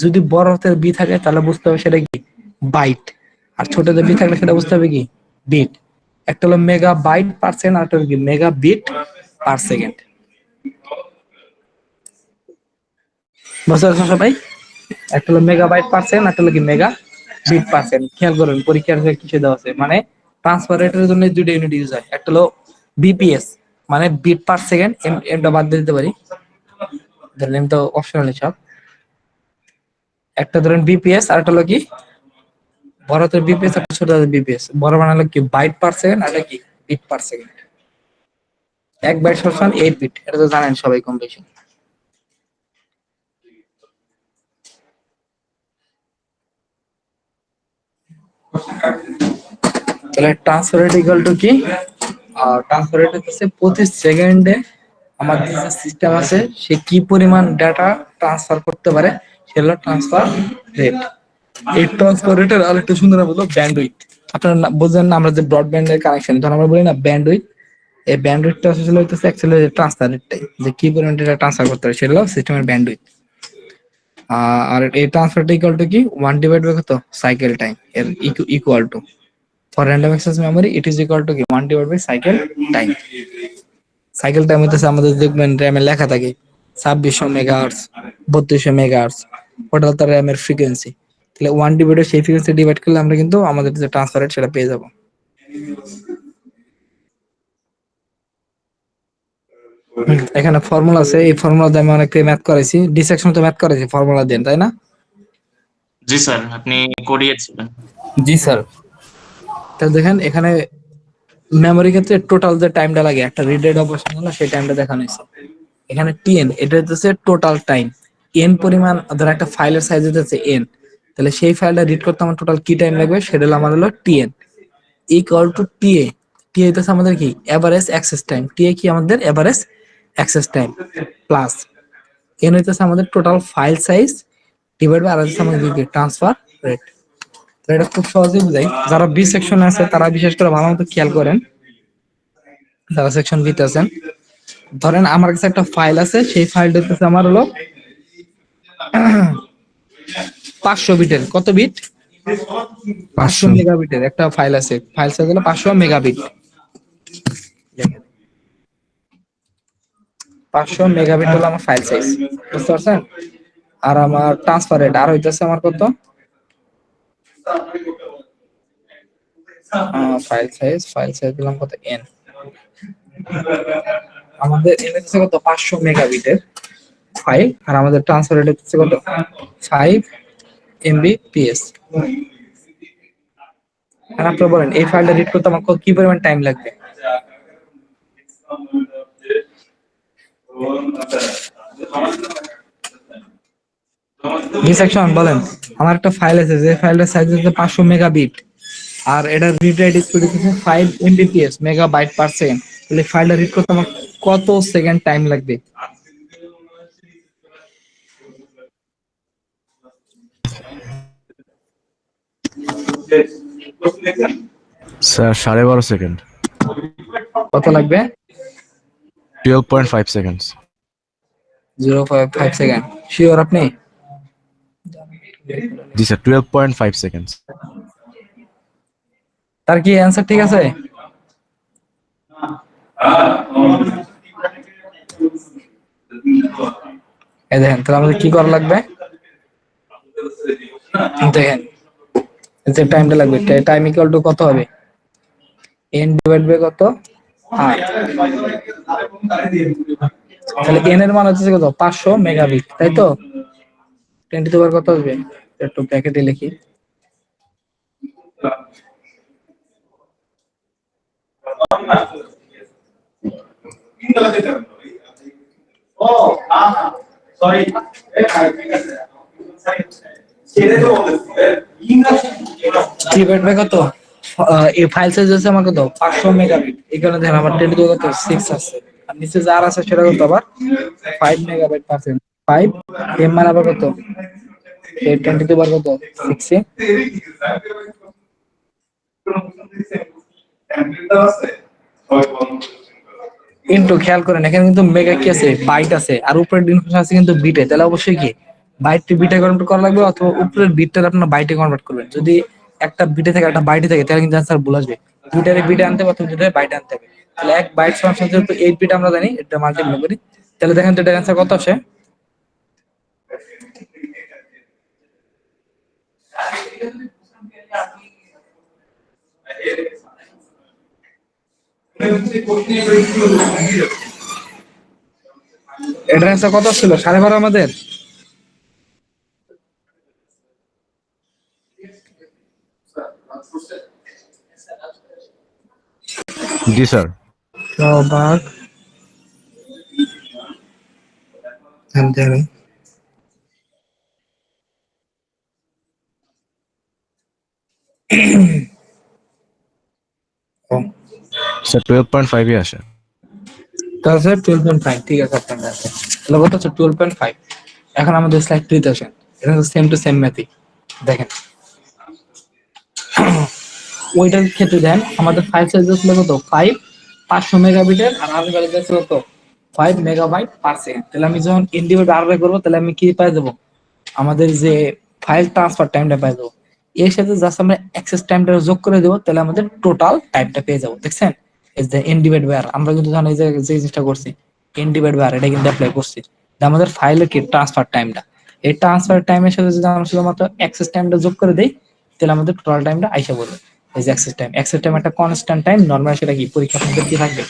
যদি বড় হাতের বি থাকে তাহলে বুঝতে হবে সেটা কি বাইট, আর ছোট হাতের বি থাকলে সেটা বুঝতে হবে কি বিট। একটা হলো মেগা বাইট পার সেকেন্ড, আর একটা হলো কি মেগা বিট পার সেকেন্ড। বুঝতে পারছো সবাই? একটা হলো মেগাবাইট পার সেকেন্ড, একটা হলো কি মেগা বিট পার সেকেন্ড। খেয়াল করুন পরীক্ষার হয়ে কিছু দেওয়া আছে, মানে ট্রান্সফার রেটের জন্য দুটো ইউনিট ইউজ হয়। একটা হলো বিপিএস মানে বিট পার সেকেন্ড, এমটা বাদ দিয়ে দিতে পারি, ধরেন এম তো অপশনাল হিসাব। একটা ধরেন বিপিএস, আর একটা হলো কি বড় হাতের বিপিএস আর ছোট হাতের বিপিএস। বড় বানালো কি বাইট পার সেকেন্ড, আর এটা কি বিট পার সেকেন্ড। এক বাইট সমান 8 বিট, এটা তো জানেন সবাই কম বেশি। তাহলে ট্রান্সফার রেট ইকুয়াল টু কি? ট্রান্সফার রেট হচ্ছে প্রতি সেকেন্ডে আমাদের যে সিস্টেম আছে সে কি পরিমাণ ডাটা ট্রান্সফার করতে পারে, সেটা ট্রান্সফার রেট। এই ট্রান্সফার রেটের আরেকটা সুন্দর নাম হলো ব্যান্ডউইথ। আপনারা বুঝলেন না, আমরা যে ব্রডব্যান্ডের কানেকশন তখন আমরা বলি না ব্যান্ডউইথ, এই ব্যান্ডউইথটা আসলে হইতেছে অ্যাকচুয়ালি ট্রান্সফার রেটটাই, যে কি পরিমাণ ডাটা ট্রান্সফার করতে পারে সেটা হলো সিস্টেমের ব্যান্ডউইথ। আর এই ট্রান্সফার ইকুয়াল টু কি 1 ডিভাইড বাই কত সাইকেল টাইম এর equal to, for random access memory it is equal to কি 1 divide by cycle time. Cycle time হইতেছে আমাদের দেখবেন র্যামে লেখা থাকে 2600 মেগাহার্টজ, 3200 মেগাহার্টজ, ওটা তার র্যামের ফ্রিকোয়েন্সি। তাহলে 1 ডিভাইড সেই ফ্রিকোয়েন্সি ডিভাইড করলে আমরা কিন্তু আমাদের যে ট্রান্সফার রেট সেটা পেয়ে যাব। এখানে ফর্মুলা আছে, এই ফর্মুলা দিয়ে আমি অনেককে ম্যাথ করাইছি, ডিসেকশন তো ম্যাথ করাইছি ফর্মুলা দিয়ে, তাই না? জি স্যার, আপনি করিয়েছিলেন। জি স্যার। তাহলে দেখেন এখানে মেমোরি ক্ষেত্রে টোটাল যে টাইমটা লাগে একটা রিড রাইট অপারেশন জন্য সেই টাইমটা দেখানো হয়েছে। এখানে টিএন এটা হচ্ছে টোটাল টাইম, এন পরিমাণ ধর একটা ফাইলের সাইজ হচ্ছে এন, তাহলে সেই ফাইলটা রিড করতে আমার টোটাল কি টাইম লাগবে সেটা হলো আমার হলো TN equal to TA. TA হচ্ছে আমাদের কি এভারেজ অ্যাক্সেস টাইম, টিএ কি আমাদের average access time plus N হইতেছে আমাদের total file size divide by R হচ্ছে আমাদের কি ট্রান্সফার রেট। তো এটা খুব সহজেই বুঝাই, যারা বি সেকশনে আছে তারা বিশেষ করে ভালো মতো খেয়াল করেন, যারা সেকশন বিতে আছেন। ধরেন আমার কাছে একটা ফাইল আছে, সেই ফাইলটা হচ্ছে আমার হলো 500 বিটের, কত বিট 500 500। মেগাবিটের একটা ফাইল আছে, ফাইল সাইজ হলো 500 মেগাবিট, 500 মেগাবিট হলো আমার ফাইল সাইজ, বুঝতে পারছেন? আর আমার ট্রান্সফার রেট আর হইতেছে আমার কত, ফাইল সাইজ দিলাম কত এন, আমাদের এন হচ্ছে কত 500 মেগাবিটের ফাইল, আর আমাদের ট্রান্সফার রেট হচ্ছে কত 5 এমবিপিএস। আর আপনারা বলেন এই ফাইলটা রিড করতে আমার কি পরিমাণ টাইম লাগবে? সেকশন বলেন, আমার একটা ফাইল আছে যে ফাইলটার সাইজ হচ্ছে 500 মেগাবিট, আর এটার রিড রাইট স্পিড হচ্ছে 5 এমবিপিএস মেগাবাইট পার সেকেন্ড, তাহলে ফাইলটা রিড করতে আমার কত সেকেন্ড টাইম লাগবে? Sir 12.5 second. কত লাগবে? 12.5 সেকেন্ডস। 0.5 সেকেন্ড শিওর আপনি? জি স্যার, 12.5 সেকেন্ডস। তার কি অ্যানসার ঠিক আছে? এই দেখেন, তাহলে আমাদের কি করা লাগবে দেখেন, যে টাইমটা লাগবে, টাইম ইকুয়াল টু কত হবে এন ডিভাইড বাই কত আর, তাহলে এন এর মান হচ্ছে কত 500 মেগাবিট, তাই তো 10 টু দি পাওয়ার কত হবে, একটু ব্র্যাকেটে লিখি, ডিভাইড বাই কত, এই ফাইল সাইজ হচ্ছে আমার কত 500 মেগাবিট, এই কারণে দেখেন আমার 10 টু দি পাওয়ার কত 6 আছে, আর নিচে যার আছে সেটা কত আবার 5 মেগাবাইট পার সেকেন্ড, 5 এম মান আবার কত 10 টু দি পাওয়ার কত 6 এ ইনটু, খেয়াল করেন এখানে কিন্তু মেগা কি আছে বাইট আছে, আর উপরের ইনফরমেশন আছে কিন্তু বিটে, তাহলে অবশ্যই কি বাইট টু বিটে কনভার্ট করা লাগবে, অথবা উপরের বিটটা আপনার বাইটে কনভার্ট করবেন। যদি একটা বিটে থেকে একটা বাইটে থাকে তাহলে কিন্তু অ্যান্সার ভুল আসবে। দুইটারে বিটে আনতে হবে অথবা দুইটারে বাইটে আনতে হবে। তাহলে এক বাইট সমান সমান যেহেতু 8 বিট আমরা জানি, এটা মাল্টিপ্লাই করি, তাহলে দেখেন তো এটার অ্যান্সার কত আসে। এটার অ্যান্সার কত ছিল 12.5 আমাদের। জি স্যার। ভাগ জানতে হবে। স্যার 12.5 আসে। তাহলে স্যার 12.5, ঠিক আছে আপনার আছে। তাহলে কত হচ্ছে 12.5। এখন আমাদের স্লাইড 3 তে আসেন। এটা সেম টু সেম ম্যাথই। দেখেন ওইটার ক্ষেত্রে দেন আমাদের ফাইল সাইজ ছিল কত 5 500 মেগাবিটের, আর আরবি ভ্যালু ছিল কত 5 মেগাবাইট পার সেকেন্ড। তাহলে আমি যখন ইন্ডিভিজুয়াল আরবি করবো তাহলে আমি কি পাই দেবো, আমাদের যে ফাইল ট্রান্সফার টাইমটা পাই দেবো। এর সাথে জাস্ট আমরা অ্যাক্সেস টাইমটা যোগ করে দেবো, তাহলে আমাদের টোটাল টাইমটা পেয়ে যাবো। দেখছেন এই যে এন ডিভাইড বাই আর, আমরা কিন্তু যখন এই যে যে জিনিসটা করছি এন ডিভাইড বাই আর, এটা কিন্তু অ্যাপ্লাই করছি। যে আমাদের ফাইলের কি ট্রান্সফার টাইমটা, এই ট্রান্সফার টাইমের সাথে যদি আমরা শুধুমাত্র অ্যাক্সেস টাইমটা যোগ করে দেই তাহলে আমাদের টোটাল টাইমটা আইসা পড়বে। এই যে অ্যাক্সেস টাইম একটা কনস্ট্যান্ট টাইম, নরমাল সেটা কি পরীক্ষা পদ্ধতি কি থাকবে,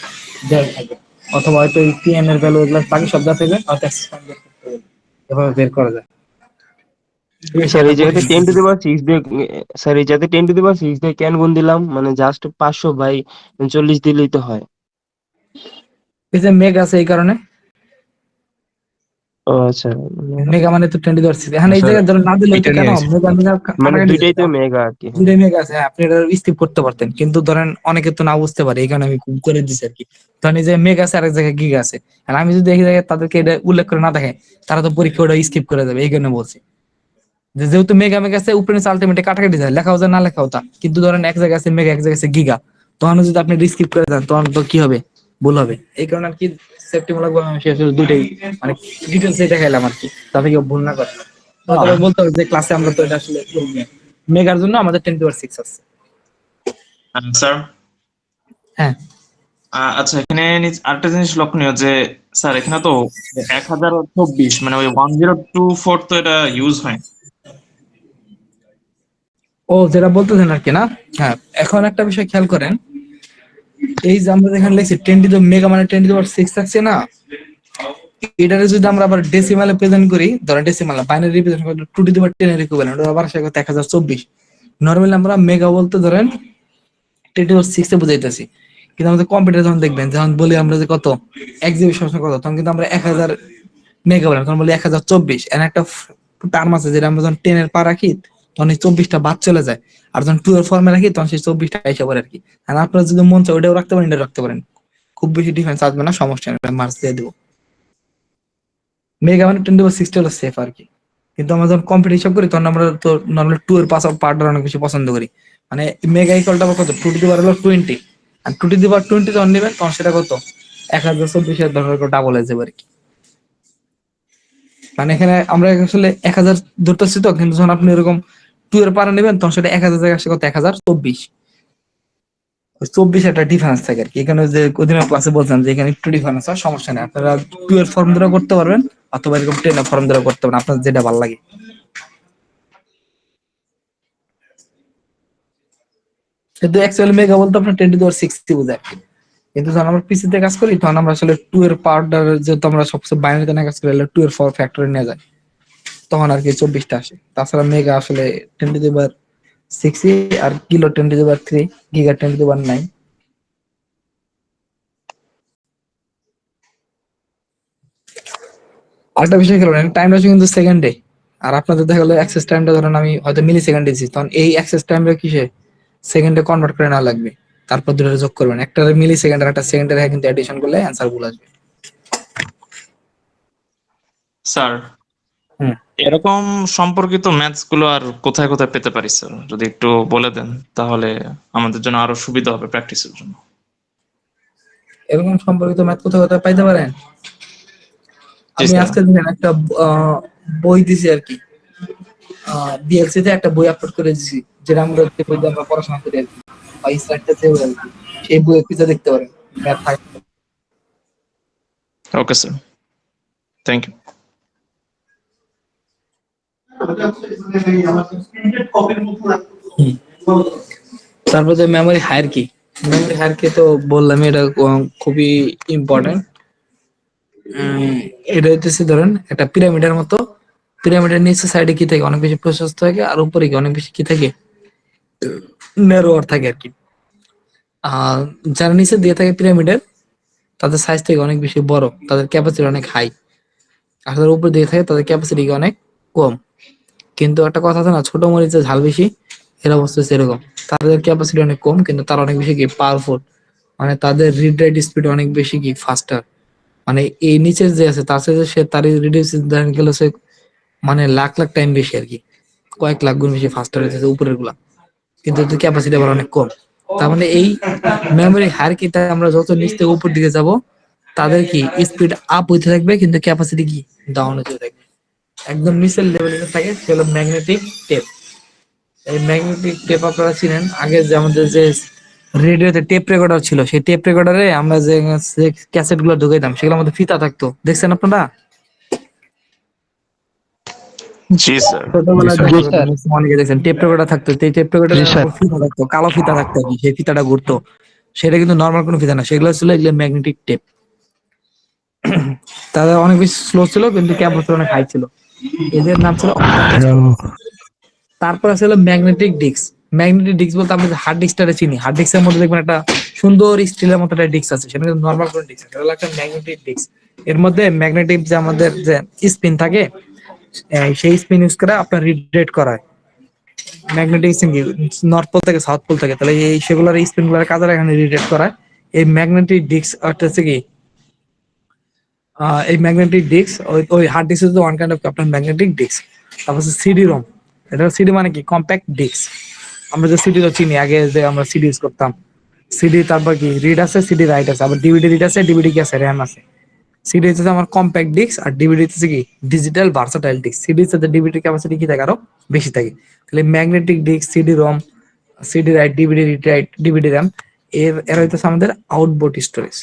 দেওয়া থাকবে, অথবা হয়তো এই পিএম এর ভ্যালু এগুলো বাকি সব দেওয়া থাকবে, হয়তো অ্যাক্সেস টাইম এভাবে বের করা যায়। স্যার এই জায়গাতে 10 টু দি পাওয়ার 6 দিয়ে, স্যার এই জায়গাতে 10 টু দি পাওয়ার 6 দিয়ে কেন গুণ দিলাম, মানে জাস্ট 500/40 দিলেই তো হয়। এই যে মেগ আছে এই কারণে, ও আচ্ছা, মেগা মানে তো 20 ধরছি এখানে, এই স্যার জায়গায় ধরে না দিলে তো এটা কেন নিয়ে আসি মেগা মেগা মানে কাটাকাটি দুইটাই যেত। তো মেগা আর কি। দুইটাই মেগা আছে, হ্যাঁ আপনি এটা স্কিপ করতে পারতেন, কিন্তু ধরেন অনেকে তো না বুঝতে পারে, এই কারণে আমি করে দিচ্ছি আর কি। ধরেন এই যে মেগা আছে আর এক জায়গায় গিগা আছে, আর আমি যদি এই জায়গায় তাদেরকে এটা উল্লেখ করে না দেখে, তারা তো পরীক্ষা ওটা স্কিপ করে যাবে, এই কারণে বলছি। যেহেতু মেগা মেগা আছে উপরে নিচে আলটিমেটলি কাটাকাটি যায়, লেখাও যায় না লেখাও তা, কিন্তু ধরেন এক জায়গায় আছে মেগা এক জায়গায় আছে গিগা, তখন যদি আপনি স্কিপ করে দেন তখন তো কি হবে, ভুল হবে। এই কারণে আর কি সেফটিমূলক ভাবে আমি শেষ দুইটাই মানে ডিটেলস এটা খাইলাম আর কি, তাতে কেউ ভুল না করে। তবে বলতে হবে যে ক্লাসে আমরা তো এটা আসলে মেগার জন্য আমাদের 10 টু দি পাওয়ার 6 আছে। স্যার হ্যাঁ আচ্ছা, এখানে আরেকটা জিনিস লক্ষণীয় যে স্যার এখানে তো 1024 মানে ওই 1024 তো এটা ইউজ হয়। ও যেটা বলতেছেন আর কি না, হ্যাঁ এখন একটা বিষয় খেয়াল করেন, এই যে আমরা এখানে লিখছি 10 টু দি মেগা মানে 10 টু দি পাওয়ার 6 থাকছে না, এটারে যদি আমরা আবার ডেসিমালে প্রেজেন্ট করি, ধরেন ডেসিমাল বাইনারি রিপ্রেজেন্ট করি 2 টু দি পাওয়ার 10 এর ইকুইভ্যালেন্ট, আবার সেটা 1024। নরমালি আমরা মেগা বলতে ধরেন 10 টু দি পাওয়ার 6 এ বুঝাইতেছি, কিন্তু আমাদের কম্পিউটার যখন দেখবেন, যখন বলি আমরা যে কত এক্সিবিশন কত, তখন কিন্তু আমরা 1000 মেগা বলেন, তখন বলি 1024। এর একটা টার্ম আছে যেটা আমরা যখন 10 এর পা রাখি তখন এই 24টা বাদ চলে যায়, আর যখন 2 এর ফর্মে রাখি তখন সেই 24টা এসে পড়ে আর কি। আর আপনারা যদি মন চায় ওটাও রাখতে পারেন, এটা রাখতে পারেন, খুব বেশি ডিফারেন্স আসবে না, সমস্যা নেই, মার্কস দিয়ে দেবো। মেগা মানে 10 টু দি পাওয়ার 6 হলো সেফ আর কি। কিন্তু আমরা যখন কম্পিউটার হিসাব করি তখন আমরা তো নর্মালি 2 এর পাস পার্ট অনেক বেশি পছন্দ করি। মানে মেগা ইকুয়ালটা কত 2 টু দি পাওয়ার হলো 20, আর 2 টু দি পাওয়ার 20 যখন নেবেন তখন সেটা কত 1024 এর ধরনের ডাবল হয়ে যাবে আর কি। মানে এখানে আমরা আসলে 1000 ধরতেছি তো, কিন্তু যখন আপনি এরকম 2 এর পারে নেবেন তখন সেটা 1000 জায়গায় আসে কত 1024। 24 একটা ডিফারেন্স থাকে আর কি। এখানে যে অধীনে ক্লাসে বলছেন যে এখানে একটু ডিফারেন্স হয়, সমস্যা নেই, আপনারা 2 এর ফর্ম ধরে করতে পারবেন অথবা এরকম 10 এর ফর্ম ধরে করতে পারবেন, আপনার যেটা ভালো লাগে। কিন্তু অ্যাকচুয়ালি মেগা বলতে আপনার 10 টু দি পাওয়ার 6 বোঝায়, কিন্তু যখন আমরা পিসি তে কাজ করি তখন আমরা আসলে 2 এর পাওয়ারটা যেহেতু আমরা সবচেয়ে বাইনারিতে না কাজ করি, 2 এর পাওয়ার ফ্যাক্টরে নিয়ে যায়, তখন আর কি 24টা আসে। তাছাড়া মেগা আসলে 10 টু দি পাওয়ার 6 আর kilo 10 to the power 3, giga 10 to the power 9। আরেকটা বিষয় খেলো টাইমটা আছে কিন্তু সেকেন্ডে, আর আপনাদের দেখা গেলো অ্যাক্সেস টাইমটা ধরেন আমি হয়তো মিলি সেকেন্ডে দিচ্ছি, তখন এই অ্যাক্সেস টাইমটা কিসে সেকেন্ডে কনভার্ট করে না লাগবে, তারপর দুটো যোগ করবেন, একটা মিলি সেকেন্ড আর একটা সেকেন্ডের কিন্তু অ্যাডিশন করলে অ্যান্সার ভুল আসবে। স্যার হুম এরকম সম্পর্কিত ম্যাথস গুলো আর কোথায় কোথায় পেতে পারি স্যার, যদি একটু বলে দেন তাহলে আমাদের জন্য আরো সুবিধা হবে প্র্যাকটিসের জন্য। এরকম সম্পর্কিত ম্যাথ কোথাও কোথাও পাইতে পারেন। জি আমি স্যার। আজকে দেখেন একটা বই দিছি আর কি, বিএলসি তে একটা বই আপলোড করে দিছি, যেটা আমরা যে বই দিয়ে আমরা পড়াশোনা করি আর কি, বা স্লাইডটা সেও আর কি, সেই বইয়ের পিছে দেখতে পারেন ম্যাথ থাকে। Okay sir, thank you. Hmm. তারপর যে মেমোরি হায়ারকি, মেমোরি হায়ারকি তো বললাম, এটা খুবই ইম্পর্টেন্ট। এটা হচ্ছে ধরেন একটা পিরামিডের মতো, পিরামিডের নিচের সাইডে কি থাকে, অনেক বেশি প্রশস্ত থাকে, আর উপরে কি অনেক বেশি কি থাকে, ন্যারোয়ার থাকে আর কি। আহ যারা নিচে দিয়ে থাকে পিরামিডের, তাদের সাইজ থেকে অনেক বেশি বড়, তাদের ক্যাপাসিটি অনেক হাই। আর যারা উপরে দিয়ে থাকে তাদের ক্যাপাসিটি অনেক কম। কিন্তু একটা কথা আছে না, ছোট মরিচে ঝাল বেশি, এর অবস্থা সেরকম। তাদের ক্যাপাসিটি অনেক কম কিন্তু তারা অনেক বেশি কি পাওয়ারফুল, মানে তাদের রিড রাইট স্পিড অনেক বেশি কি ফাস্টার। মানে এই নিচের যে আছে তার সাথে সে তার রিডিউস ধরেন গেল সে মানে লাখ লাখ টাইম বেশি আর কি, কয়েক লাখ গুণ বেশি ফাস্টার হইতেছে উপরের গুলা, কিন্তু এদের ক্যাপাসিটি আবার অনেক কম। তার মানে এই মেমোরি হায়ারার্কিতে আমরা যত নিচ থেকে উপর দিকে যাব, তাদের কি স্পিড আপ হইতে থাকবে কিন্তু ক্যাপাসিটি কি ডাউন হতে থাকবে। একদম নিচের লেভেলে থাকে সে হলো ম্যাগনেটিক টেপ। এই ম্যাগনেটিক টেপ আপনারা চিনেন, আগে যে আমাদের যে রেডিওতে টেপ রেকর্ডার ছিল, সেই টেপ রেকর্ডারে আমরা যে ক্যাসেট গুলো ঢুকাইতাম সেগুলোর মধ্যে ফিতা থাকতো, দেখছেন আপনারা? জি স্যার। জি ছোটবেলায় স্যার। জি দেখা যেত, স্যার। অনেকে দেখছেন টেপ রেকর্ডার থাকতো, সেই টেপ জি রেকর্ডারের স্যার। উপর ফিতা থাকতো, কালো ফিতা থাকতো আর কি, সেই ফিতাটা ঘুরতো। সেটা কিন্তু নর্মাল কোনো ফিতা না, সেগুলো ছিল এগুলো ম্যাগনেটিক টেপ। তাদের অনেক বেশি স্লো ছিল কিন্তু ক্যাপাসিটি অনেক হাই ছিল, এদের নাম ছিল অপটিক্যাল। তারপর আছে হলো ম্যাগনেটিক ডিস্ক। ম্যাগনেটিক ডিস্ক বলতে আমরা যে হার্ড ডিস্কটা চিনি, হার্ড ডিস্কের মধ্যে দেখবেন একটা সুন্দর স্টিলের মতো একটা ডিস্ক আছে, সেটা কিন্তু নর্মাল কোনো ডিস্ক, এটা হলো একটা ম্যাগনেটিক ডিস্ক। এর মধ্যে ম্যাগনেটিক যে আমাদের যে স্পিন থাকে, সেই স্পিন ইউজ করে আপনার রিড করা হয়। ম্যাগনেটিক স্পিন নর্থ পোল থেকে সাউথ পোল থেকে, তাহলে এই সেগুলোর স্পিন গুলোর কাজে এখানে রিড করা হয়। এই ম্যাগনেটিক ডিস্ক হচ্ছে কি, এই ম্যাগনেটিক ডিস্ক ওই হার্ড ডিস্ক হচ্ছে ওয়ান কাইন্ড অফ আপনার ম্যাগনেটিক ডিস্ক। তারপর সিডি রোম, এটা সিডি মানে কি কম্প্যাক্ট ডিস্ক। আমরা যে সিডি তো চিনি, আগে যে আমরা সিডি ইউজ করতাম, সিডি তারপর কি রিড আছে, সিডি রাইট আছে, আবার ডিভিডি রিড আছে, ডিভিডি কি আছে, র্যাম আছে। সিডি হচ্ছে আমার কম্প্যাক্ট ডিস্ক, আর ডিভিডি হচ্ছে কি ডিজিটাল ভার্সাটাইল ডিস্ক। সিডি সাথে ডিভিডি ক্যাপাসিটি কি থাকে আরো বেশি থাকে। তাহলে magnetic disk, CD ROM, CD write, DVD read write, DVD RAM, এর হইতেছে আমাদের আউটবোর্ড স্টোরেজ।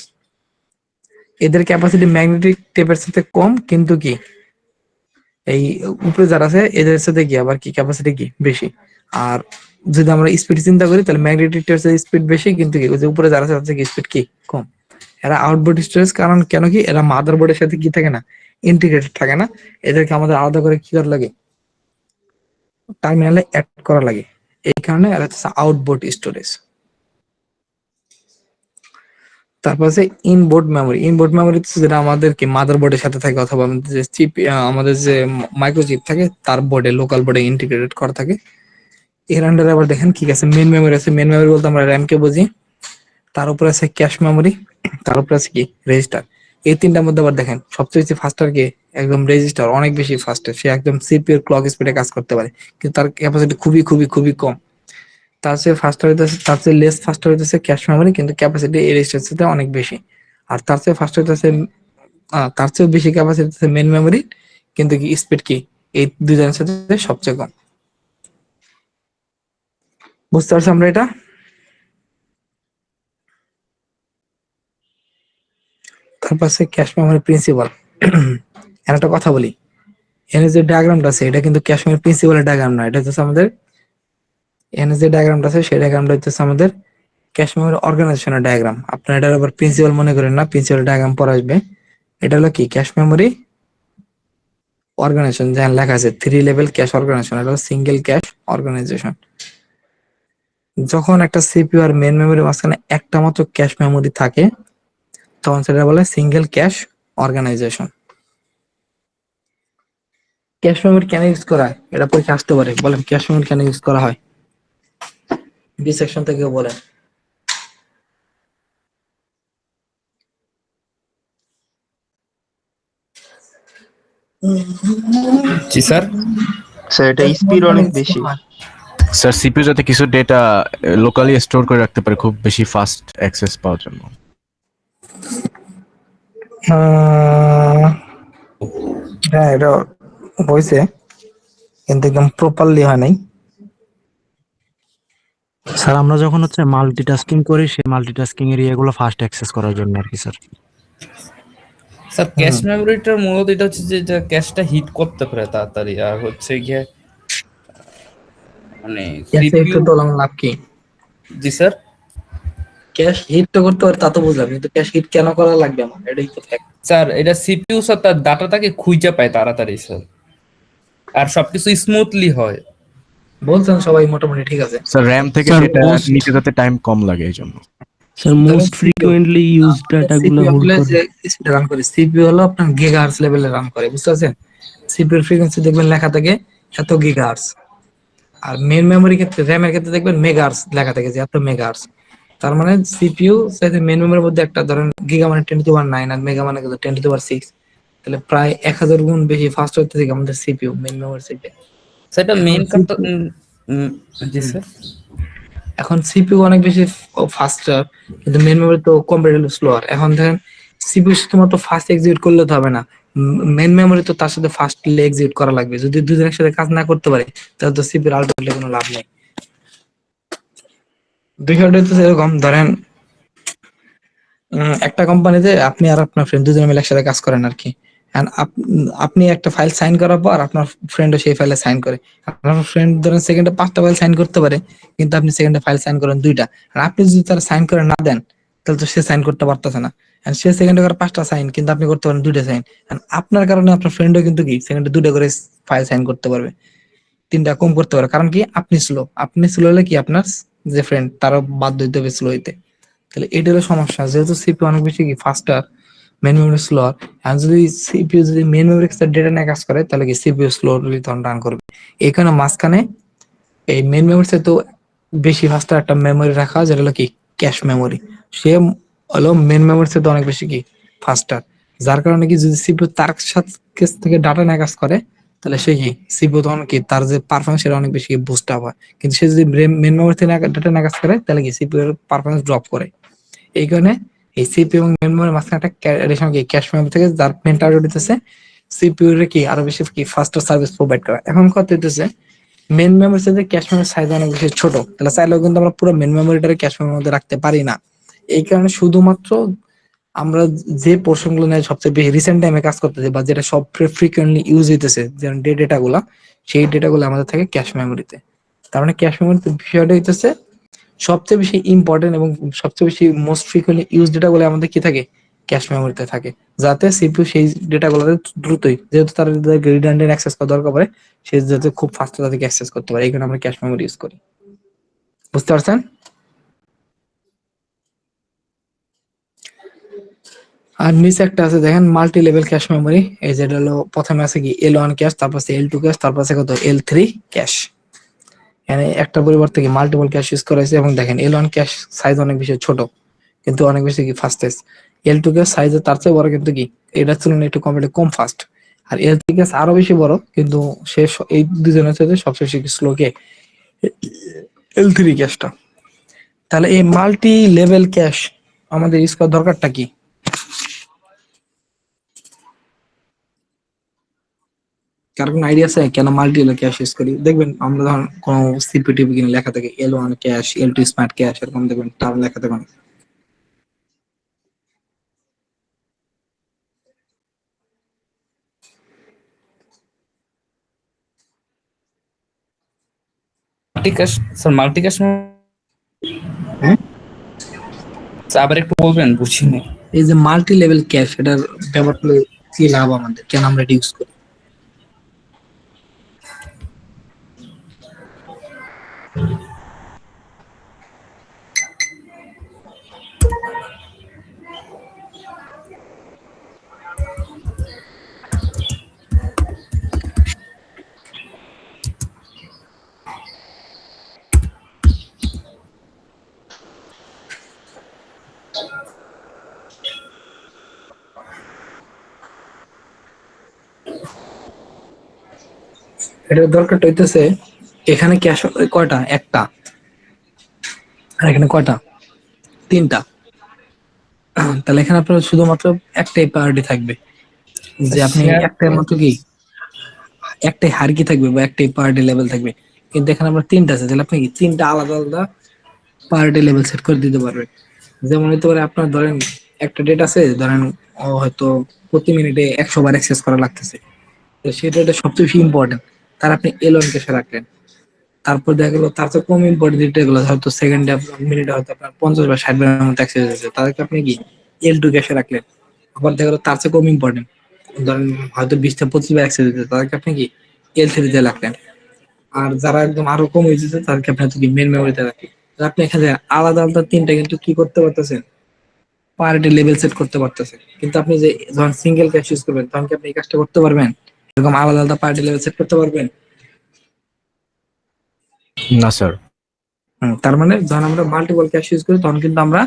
এদের ক্যাপাসিটি ম্যাগনেটিক টেপের সাথে কম, কিন্তু কি এই উপরে যারা আছে এদের সাথে কি আবার কি ক্যাপাসিটি কি বেশি। আর যদি আমরা স্পিড চিন্তা করি তাহলে ম্যাগনেটিক টেপের স্পিড বেশি, কিন্তু কি ওই যে উপরে যারা আছে তাদের কি স্পিড কি কম। এরা আউটবোর্ড স্টোরেজ, কারণ কেন কি এরা মাদারবোর্ডের সাথে কি থাকে না, ইন্টিগ্রেটেড থাকে না। এদেরকে আমাদের আলাদা করে কি করা লাগে, টার্মিনালে অ্যাড করা লাগে। এই কারণে এরা হচ্ছে আউটবোর্ড স্টোরেজ। তারপর আছে ইনবোর্ড মেমোরি। ইনবোর্ড মেমোরি যেটা আমাদের কি মাদারবোর্ডের সাথে থাকে, অথবা আমাদের যে চিপ, আমাদের যে মাইক্রোচিপ থাকে তার বোর্ডে, লোকাল বোর্ডে ইন্টিগ্রেটেড করা থাকে। এর আন্ডারে আবার দেখেন কি আছে, মেন মেমোরি আছে। মেন মেমোরি বলতে আমরা র্যাম কে বুঝি। তার উপরে আছে ক্যাশ মেমোরি, তার উপরে আছে কি রেজিস্টার। এই তিনটার মধ্যে আবার দেখেন সবচেয়ে বেশি ফাস্টার কে, একদম রেজিস্টার অনেক বেশি ফাস্টার, সে একদম সিপিইউ ক্লক স্পিডে কাজ করতে পারে, কিন্তু তার ক্যাপাসিটি খুবই খুবই খুবই কম। তার চেয়ে ফাস্টার হইতেছে, তার চেয়ে লেস ফাস্টার হইতেছে ক্যাশ মেমোরি, কিন্তু ক্যাপাসিটি এর সাথে অনেক বেশি। আর তার চেয়ে ফাস্টার হইতেছে, তার চেয়ে বেশি ক্যাপাসিটি হচ্ছে মেন মেমোরি, কিন্তু কি স্পিড কি এই দুজনের সাথে সবচেয়ে কম। বুঝতে পারছি আমরা এটা? তারপর আছে ক্যাশ মেমোরি প্রিন্সিপাল। এর একটা কথা বলি, এখানে যে ডায়াগ্রামটা আছে এটা কিন্তু ক্যাশ মেমোরি প্রিন্সিপালের ডায়াগ্রাম না, এটা হচ্ছে আমাদের এখানে যে ডায়াগ্রামটা আছে সেই ডায়াগ্রামটা হচ্ছে আমাদের ক্যাশ মেমোরি অর্গানাইজেশনের ডায়াগ্রাম। আপনারা এটা আবার প্রিন্সিপাল মনে করেন না, প্রিন্সিপাল ডায়াগ্রাম পরে আসবে। এটা হলো কি ক্যাশ মেমোরি অর্গানাইজেশন, যেখানে লেখা আছে 3 লেভেল ক্যাশ অর্গানাইজেশন, এটা সিঙ্গেল ক্যাশ অর্গানাইজেশন। যখন একটা সিপিইউ আর মেন মেমোরির মাঝখানে একটা মাত্র ক্যাশ মেমোরি থাকে, তখন সেটা বলে single cache organization. Cache memory কেন ইউজ করা হয় এটা পরীক্ষা আসতে পারে, বলেন ক্যাশ মেমোরি কেন ইউজ করা হয়, বি সেকশন থেকে বলেন। জি স্যার। স্যার এটা ক্যাশ স্পিড মেমোরি কেন অনেক ইউজ বেশি। করা হয়? স্যার সিপিইউ যাতে কিছু ডেটা লোকালি স্টোর করে রাখতে পারে খুব বেশি ফাস্ট অ্যাক্সেস পাওয়ার জন্য। হ্যাঁ, এটা হয়েছে, কিন্তু একদম প্রপারলি হয় নাই। স্যার আমরা যখন হচ্ছে মাল্টিটাস্কিং করি সেই মাল্টিটাস্কিং এর ইয়েগুলো ফাস্ট অ্যাক্সেস করার জন্য আর কি স্যার। স্যার ক্যাশ মেমোরিটার মূলত এটা হচ্ছে যে এটা ক্যাশটা হিট করতে পারে তাড়াতাড়ি, আর হচ্ছে গিয়ে মানে ক্যাশ হিট সিপিইউ। তো আমার লাভ কি? জি স্যার। ক্যাশ হিট তো করতে পারে তা তো বুঝলাম, কিন্তু ক্যাশ হিট কেন করা লাগবে আমার, এটাই তো fact। স্যার এটা সিপিইউ স্যার তার ডাটাটাকে খুঁজে পায় তাড়াতাড়ি স্যার, আর সবকিছু স্মুথলি হয়। বলছেন সবাই মোটামুটি ঠিক আছে। স্যার র্যাম থেকে Sir, ডেটা most- নিতে যাতে টাইম কম লাগে এই জন্য। স্যার মোস্ট ফ্রিকুয়েন্টলি ইউজ ডাটাগুলো হোল্ড করে। যে রান করে সিপিইউ হলো আপনার গিগাহার্টজ লেভেলে রান করে, বুঝতে পারছেন? সিপিইউ এর ফ্রিকোয়েন্সি দেখবেন লেখা থাকে এত গিগাহার্টজ, আর মেন মেমোরি ক্ষেত্রে র‍্যামের ক্ষেত্রে দেখবেন মেগাহার্টজ লেখা থাকে যে এত মেগাহার্টজ। তার মানে সিপিইউ সাথে মেন মেমোরির মধ্যে একটা ধরেন গিগা মানে 10⁹ আর মেগা মানে 10⁶, তাহলে প্রায় 1000 গুণ বেশি ফাস্ট হতে থাকে আমাদের সিপিইউ মেন মেমোরি থেকে। সেটা মেইন এখন কারণ। জি স্যার। এখন সিপিইউ অনেক বেশি ফাস্টার, কিন্তু মেন মেমোরি তো কম্পারেটিভলি স্লোয়ার। এখন দেখেন সিপিইউ শুধুমাত্র ফাস্ট এক্সিকিউট করলে তো হবে না, মেন মেমোরি তো তার সাথে ফাস্টলি এক্সিকিউট করা লাগবে। যদি দুজনের একসাথে কাজ না করতে পারে তাহলে তো সিপিইউ আলটিমেটলি কোনো লাভ নেই। বিষয়টা হচ্ছে এরকম, ধরেন একটা কোম্পানিতে আপনি আর আপনার ফ্রেন্ড দুজনে মিলে একসাথে কাজ করেন আর কি। And আপনি একটা ফাইল সাইন করার পর আপনার ফ্রেন্ডও সেই ফাইলে সাইন করে। আপনার ফ্রেন্ড ধরেন সেকেন্ডে 5টা ফাইল সাইন করতে পারে, কিন্তু আপনি সেকেন্ডে ফাইল সাইন করেন 2টা। আর আপনি যদি তার সাইন করে না দেন তাহলে তো সে সাইন করতে পারতেছে না। And সে সেকেন্ডে করে 5টা সাইন, কিন্তু আপনি করতে পারেন 2টা সাইন। আপনার কারণে আপনার ফ্রেন্ডও কিন্তু কি সেকেন্ডে 2টা করে ফাইল সাইন করতে পারবে, 3টা কম করতে পারে। কারণ কি আপনি স্লো, আপনি স্লো হলে কি আপনার যে ফ্রেন্ড তারও বাধ্য হইতে হবে স্লো হইতে। তাহলে এটা হলো সমস্যা, যেহেতু সিপিইউ অনেক বেশি কি ফাস্টার, মেন মেমোরি স্লো। আর যদি সিপিইউ যদি মেন মেমোরি কাছে ডেটা নিয়ে কাজ করে তাহলে কি সিপিইউ স্লোলি তখন রান করবে। এই কারণে মাঝখানে এই মেন মেমোরি তো বেশি ফাস্টার একটা মেমোরি রাখা, যেটা হলো কি ক্যাশ মেমোরি। সে হলো মেন মেমোরি তো অনেক বেশি কি ফাস্টার, যার কারণে কি যদি সিপিইউ তার কাছ থেকে ডাটা নিয়ে কাজ করে তাহলে সে কি সিপিইউ তখন কি তার যে পারফরমেন্স সেটা অনেক বেশি বুস্ট আপ হয়। কিন্তু সে যদি মেন মেমোরি থেকে ডাটা নিয়ে কাজ করে তাহলে কি সিপিইউ এর পারফরমেন্স ড্রপ করে। এই কারণে এই সিপিইউ এবং মেন মেমোরির মাঝখানে একটা এডিশনাল কি ক্যাশ মেমোরি থেকে, যার মেন টার্গেট হইতেছে সিপিইউ এর কি আরো বেশি কি ফাস্টার সার্ভিস প্রোভাইড করা। এখন কথা হইতেছে মেন মেমোরির সাথে ক্যাশ মেমোরির সাইজ অনেক বেশি ছোট, তাহলে চাইলেও কিন্তু আমরা পুরো মেন মেমোরিটারে ক্যাশ মেমোরির মধ্যে রাখতে পারি না। এই কারণে শুধুমাত্র আমরা যে পোর্শন গুলো নিয়ে সবচেয়ে বেশি রিসেন্ট টাইমে কাজ করতেছি বা যেটা সব ফ্রিকোয়েন্টলি ইউজ হইতেছে, যেমন ডেটা গুলা, সেই ডেটা গুলো আমাদের থাকে ক্যাশ মেমোরিতে। তার মানে ক্যাশ মেমোরিতে বিষয়টা হইতেছে সবচেয়ে বেশি ইম্পর্টেন্ট এবং সবচেয়ে বেশি মোস্ট ফ্রিকোয়েন্টলি ইউজ ডেটা গুলো আমাদের কি থাকে ক্যাশ মেমোরিতে থাকে, যাতে সিপিইউ সেই ডেটা গুলো দ্রুতই, যেহেতু তার রিডান্ডেন্ট অ্যাক্সেস করা দরকার পড়ে, সে যাতে খুব ফাস্ট তাদেরকে অ্যাক্সেস করতে পারে। এই কারণে আমরা ক্যাশ মেমোরি ইউজ করি, বুঝতে পারছেন? আর নিচে একটা আছে দেখেন মাল্টি লেভেল ক্যাশ মেমোরি। এই যেটা হলো প্রথমে আছে কি L1 ক্যাশ, তারপর আছে L2 ক্যাশ, তারপর আছে কত L3 ক্যাশ। মানে একটা পরিবর্তে কি মাল্টিপল ক্যাশ ইউজ করা হয়েছে। এবং দেখেন L1 ক্যাশ সাইজ অনেক বেশি ছোট, কিন্তু অনেক বেশি কি ফাস্টেস্ট। L2 ক্যাশ সাইজে তার চেয়ে বড়, কিন্তু কি এটার তুলনায় একটু কম ফাস্ট। আর L3 ক্যাশ আরো বেশি বড়, কিন্তু সে এই দুজনের সাথে সবচেয়ে বেশি স্লো কে L3 ক্যাশটা। তাহলে এই মাল্টি লেভেল ক্যাশ আমাদের ইউজ করার দরকারটা কি? কার কোন আইডিয়া আছে কেন মাল্টি লেভেল ক্যাশ ইউজ করি? দেখবেন আমরা যখন কোনো সিপিটিভি কিনে লেখা থাকে L1 cash, L2 smart cash, এরকম দেখবেন টার্ম লেখা থাকে অনেক। মাল্টিক্যাশ স্যার, মাল্টিক্যাশ হ্যাঁ? আবার একটু বলবেন, বুঝিনি। এই যে মাল্টি লেভেল ক্যাশ, এটার ব্যবহার করলে কি লাভ আমাদের, কেন আমরা এটা ইউজ করি? এটার দরকারটা হইতেছে এখানে ক্যাশ কয়টা, একটা, আর এখানে কয়টা, 3টা। তাহলে এখানে আপনার শুধুমাত্র একটাই প্রায়োরিটি থাকবে, যে আপনি একটার মতো কি একটাই হারকি থাকবে বা একটাই পার্টি লেভেল থাকবে, কিন্তু এখানে আমরা তিনটা আছে, তাহলে আপনি কি তিনটা আলাদা আলাদা পার্টি লেভেল সেট করে দিতে পারবেন। যেমন হতে পারে আপনার ধরেন একটা ডেট আছে, ধরেন হয়তো প্রতি মিনিটে 100 বার অ্যাক্সেস করা লাগতেছে, তো সেই ডেটা সবচেয়ে বেশি ইম্পর্টেন্ট, তার আপনি এল1 ক্যাশে রাখলেন। তারপর দেখা গেলো তার চেয়ে কম ইম্পর্টেন্ট যেগুলো হয়তো সেকেন্ডে মিনিটে হয়তো আপনার 50 বা 60 বারের মতো অ্যাক্সেস হয়েছে, তাদেরকে আপনি কি এল2 ক্যাশে রাখলেন। আবার দেখা গেলো তার চেয়ে কম ইম্পর্টেন্ট, ধরেন হয়তো 20 থেকে 25 বার অ্যাক্সেস হয়েছে, তাদেরকে আপনি কি এল3 তে রাখলেন। আর যারা একদম আরো কম হয়েছে তাদেরকে আপনি হয়তো কি মেন মেমোরিতে রাখলেন। তো আপনি এখানে আলাদা আলাদা তিনটা কিন্তু কি করতে পারতেছেন, পার্টি লেভেল সেট করতে পারতেছেন। কিন্তু আপনি যে যখন সিঙ্গেল ক্যাশ ইউজ করবেন তখন কি আপনি এই কাজটা করতে পারবেন, এরকম আলাদা আলাদা পার্টি লেভেল সেট করতে পারবেন? না স্যার। তার মানে যখন আমরা মাল্টিপল ক্যাশ ইউজ করি তখন কিন্তু আমরা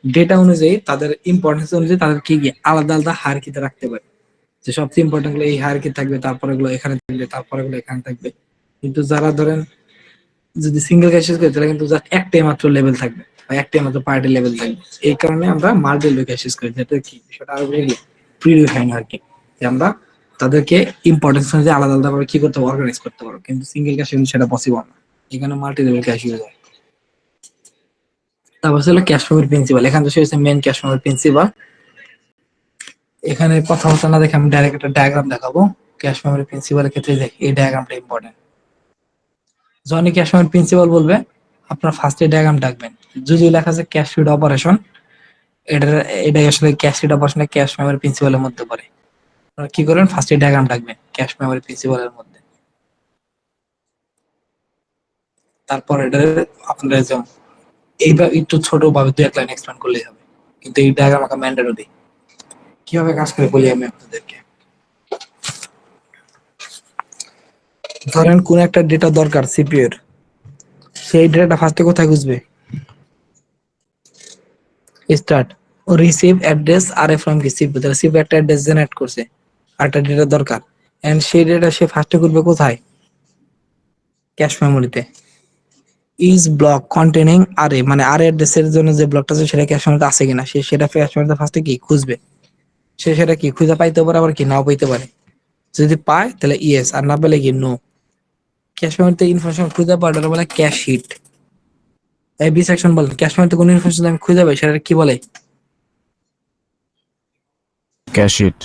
ডেটা অনুযায়ী তাদের ইম্পর্টেন্স অনুযায়ী তাদের কি কি আলাদা আলাদা হায়ারার্কিতে রাখতে পারি, যে সবচেয়ে ইম্পর্টেন্ট গুলো এই হায়ারার্কি থাকবে, তারপরে গুলো এখানে থাকবে, তারপরে গুলো এখানে থাকবে। কিন্তু যারা ধরেন যদি সিঙ্গেল ক্যাশ ইউজ করি তাহলে কিন্তু জাস্ট একটাই মাত্র লেভেল থাকবে বা একটাই মাত্র পার্টি লেভেল থাকবে। এই কারণে আমরা মাল্টিপল ক্যাশ ইউজ করি, যেটা কি বিষয়টা আরো বেশি প্রিডিফাইন আর কি, যে আমরা তাদেরকে ইম্পর্টেন্স অনুযায়ী আলাদা আলাদা ভাবে কি করতে পারবো, অর্গানাইজ করতে পারবো। কিন্তু সিঙ্গেল ক্যাশে কিন্তু সেটা পসিবল না, এখানে মাল্টি লেভেল ক্যাশ ইউজ হয়। তারপর হলো ক্যাশ মেমোরি প্রিন্সিপাল, এখানে তো সে হচ্ছে মেন ক্যাশ মেমোরি প্রিন্সিপাল। এখানে কথা হচ্ছে না, দেখে আমি ডাইরেক্ট একটা ডায়াগ্রাম দেখাবো। ক্যাশ মেমোরি প্রিন্সিপালের ক্ষেত্রে দেখ এই ডায়াগ্রামটা ইম্পর্টেন্ট। যখনই ক্যাশ মেমোরি প্রিন্সিপাল বলবে আপনার ফার্স্টে ডায়াগ্রাম ডাকবেন, যদি লেখা আছে ক্যাশ ফিড অপারেশন, এটা এটা আসলে ক্যাশ ফিড অপারেশনে ক্যাশ মেমোরি প্রিন্সিপালের মধ্যে পড়ে। আপনারা কি করবেন, ফার্স্টে ডায়াগ্রাম ডাকবেন ক্যাশ মেমোরি প্রিন্সিপালের মধ্যে, তারপর এটা আপনারা যেমন এইবার একটু ছোট ভাবে 2-1 লাইন এক্সপ্লেন করলেই হবে, কিন্তু এই ডায়াগ্রাম আমাকে ম্যান্ডেটরি। কিভাবে কাজ করে বলি আমি আপনাদেরকে। ধরেন কোন একটা ডেটা দরকার সিপিইউ এর, সেই ডেটাটা ফার্স্টে কোথায় খুঁজবে, স্টার্ট ও receive address R A from কি সিপিইউ, তাহলে সিপিইউ একটা অ্যাড্রেস জেনারেট করছে আর একটা ডেটা দরকার, এন্ড সেই ডেটা সে ফার্স্টে করবে কোথায়, ক্যাশ মেমোরিতে। ইজ ব্লক কন্টেনিং আরে, মানে আরে অ্যাড্রেসের জন্য যে ব্লকটা আছে সেটা ক্যাশ মেমোরিতে আছে কিনা, সে সেটা ক্যাশ মেমোরিতে ফার্স্টে কি খুঁজবে। সে সেটা কি খুঁজে পাইতে পারে, আবার কি নাও পাইতে পারে। যদি পায় তাহলে ইয়েস, আর না পেলে কি নো। ক্যাশ মেমোরিতে ইনফরমেশন খুঁজে পাওয়াটা বলে ক্যাশ হিট। এই বি সেকশন বলেন ক্যাশ মেমোরিতে কোন ইনফরমেশন আমি খুঁজে পাই সেটা কি বলে, ক্যাশ ইট।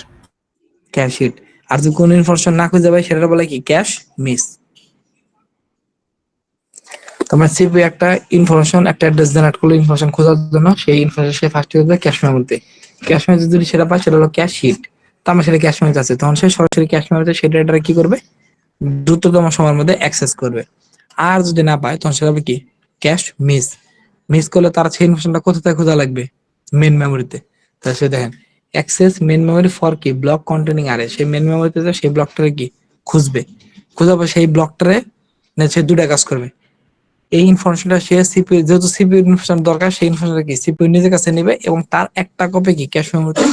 Cache hit. আর যদি কোন ইনফরমেশন না খুঁজে পাই সেটা বলে কি ক্যাশ মিস। তোমার সিপিইউ একটা ইনফরমেশন একটা অ্যাড্রেস জেনারেট করলো ইনফরমেশন খোঁজার জন্য, সেই ইনফরমেশন সে ফার্স্ট করবে ক্যাশ মেমোরিতে। ক্যাশ মেমোরিতে যদি সেটা পায় সেটা হলো ক্যাশ হিট, তার মানে সেটা ক্যাশ মেমোরিতে আছে, তখন সে সরাসরি ক্যাশ মেমোরিতে সেই ডেটাটা কি করবে, দ্রুততম সময়ের মধ্যে অ্যাক্সেস করবে। আর যদি না পায় তখন সেটা হবে কি ক্যাশ মিস। মিস করলে তার সেই ইনফরমেশনটা কোথায় খোঁজা লাগবে, মেন মেমোরিতে। তাহলে সে দেখেন অ্যাক্সেস মেন মেমোরি ফর কি ব্লক কন্টেনিং আরে, সেই মেন মেমোরিতে সেই ব্লকটারে কি খুঁজবে, খোঁজাবে সেই ব্লকটারে, সে দুটা কাজ করবে। এই ইনফরমেশনটা সে সিপিইউ, যেহেতু সিপিইউ ইনফরমেশন দরকার, সেই ইনফরমেশনটা কি সিপিইউ নিজের কাছে নেবে এবং তার একটা কপি কি ক্যাশ মেমোরিতে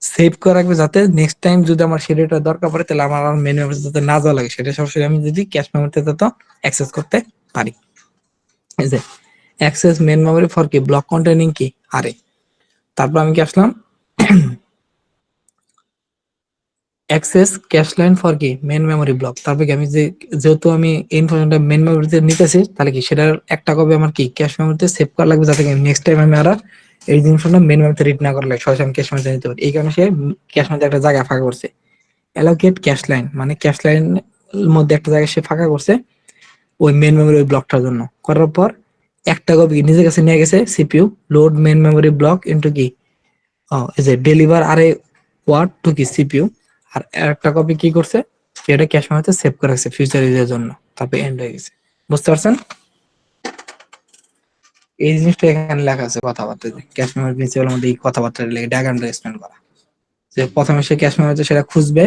সেভ করে রাখবে, যাতে নেক্সট টাইম যদি আমার সেই ডেটা দরকার পড়ে তাহলে আমার আর মেন মেমোরিতে যাতে না যাওয়া লাগে, সেটা সরাসরি আমি যদি ক্যাশ মেমোরিতে তত অ্যাক্সেস করতে পারি। এই যে অ্যাক্সেস মেন মেমোরি ফর কি ব্লক কন্টেনিং কি আরে। তারপর আমি কি আসলাম, অ্যাক্সেস ক্যাশ লাইন ফর কি মেন মেমোরি ব্লক। তারপর কি আমি যেহেতু আমি ইনফরমেশনটা মেন মেমোরিতে নিতেছি, তাহলে কি সেটার একটা কপি আমার কি ক্যাশ মেমোরিতে সেভ করা লাগবে, যাতে নেক্সট টাইম আমি আর এই জিনিসটা মেন মেমোরিতে রিড না করা লাগে, সরাসরি আমি ক্যাশ মেমোরিতে নিতে পারি। এই কারণে সে ক্যাশ মেমোরিতে একটা জায়গা ফাঁকা করছে। অ্যালোকেট ক্যাশ লাইন, মানে ক্যাশ লাইন মধ্যে একটা জায়গা সে ফাঁকা করছে ওই মেন মেমোরি ওই ব্লকটার জন্য। করার পর একটা কপি নিজের কাছে নিয়ে গেছে CPU, load main memory block into কি এই যে ডেলিভার আরে ওয়ার্ড টু কি সিপিইউ। আর একটা কপি কি করছে, এটা ক্যাশ মেমোরিতে সেভ করে রাখছে ফিউচার ইউজের জন্য। তারপরে এন্ড হয়ে গেছে। বুঝতে পারছেন? এই জিনিসটা এখানে লেখা আছে কথাবার্তা, ক্যাশ মেমোরি প্রিন্সিপালের মধ্যে এই কথাবার্তা লেগে ডায়াগ্রামটা এক্সপ্লেন করা, যে প্রথমে সে ক্যাশ মেমোরিতে সেটা খুঁজবে,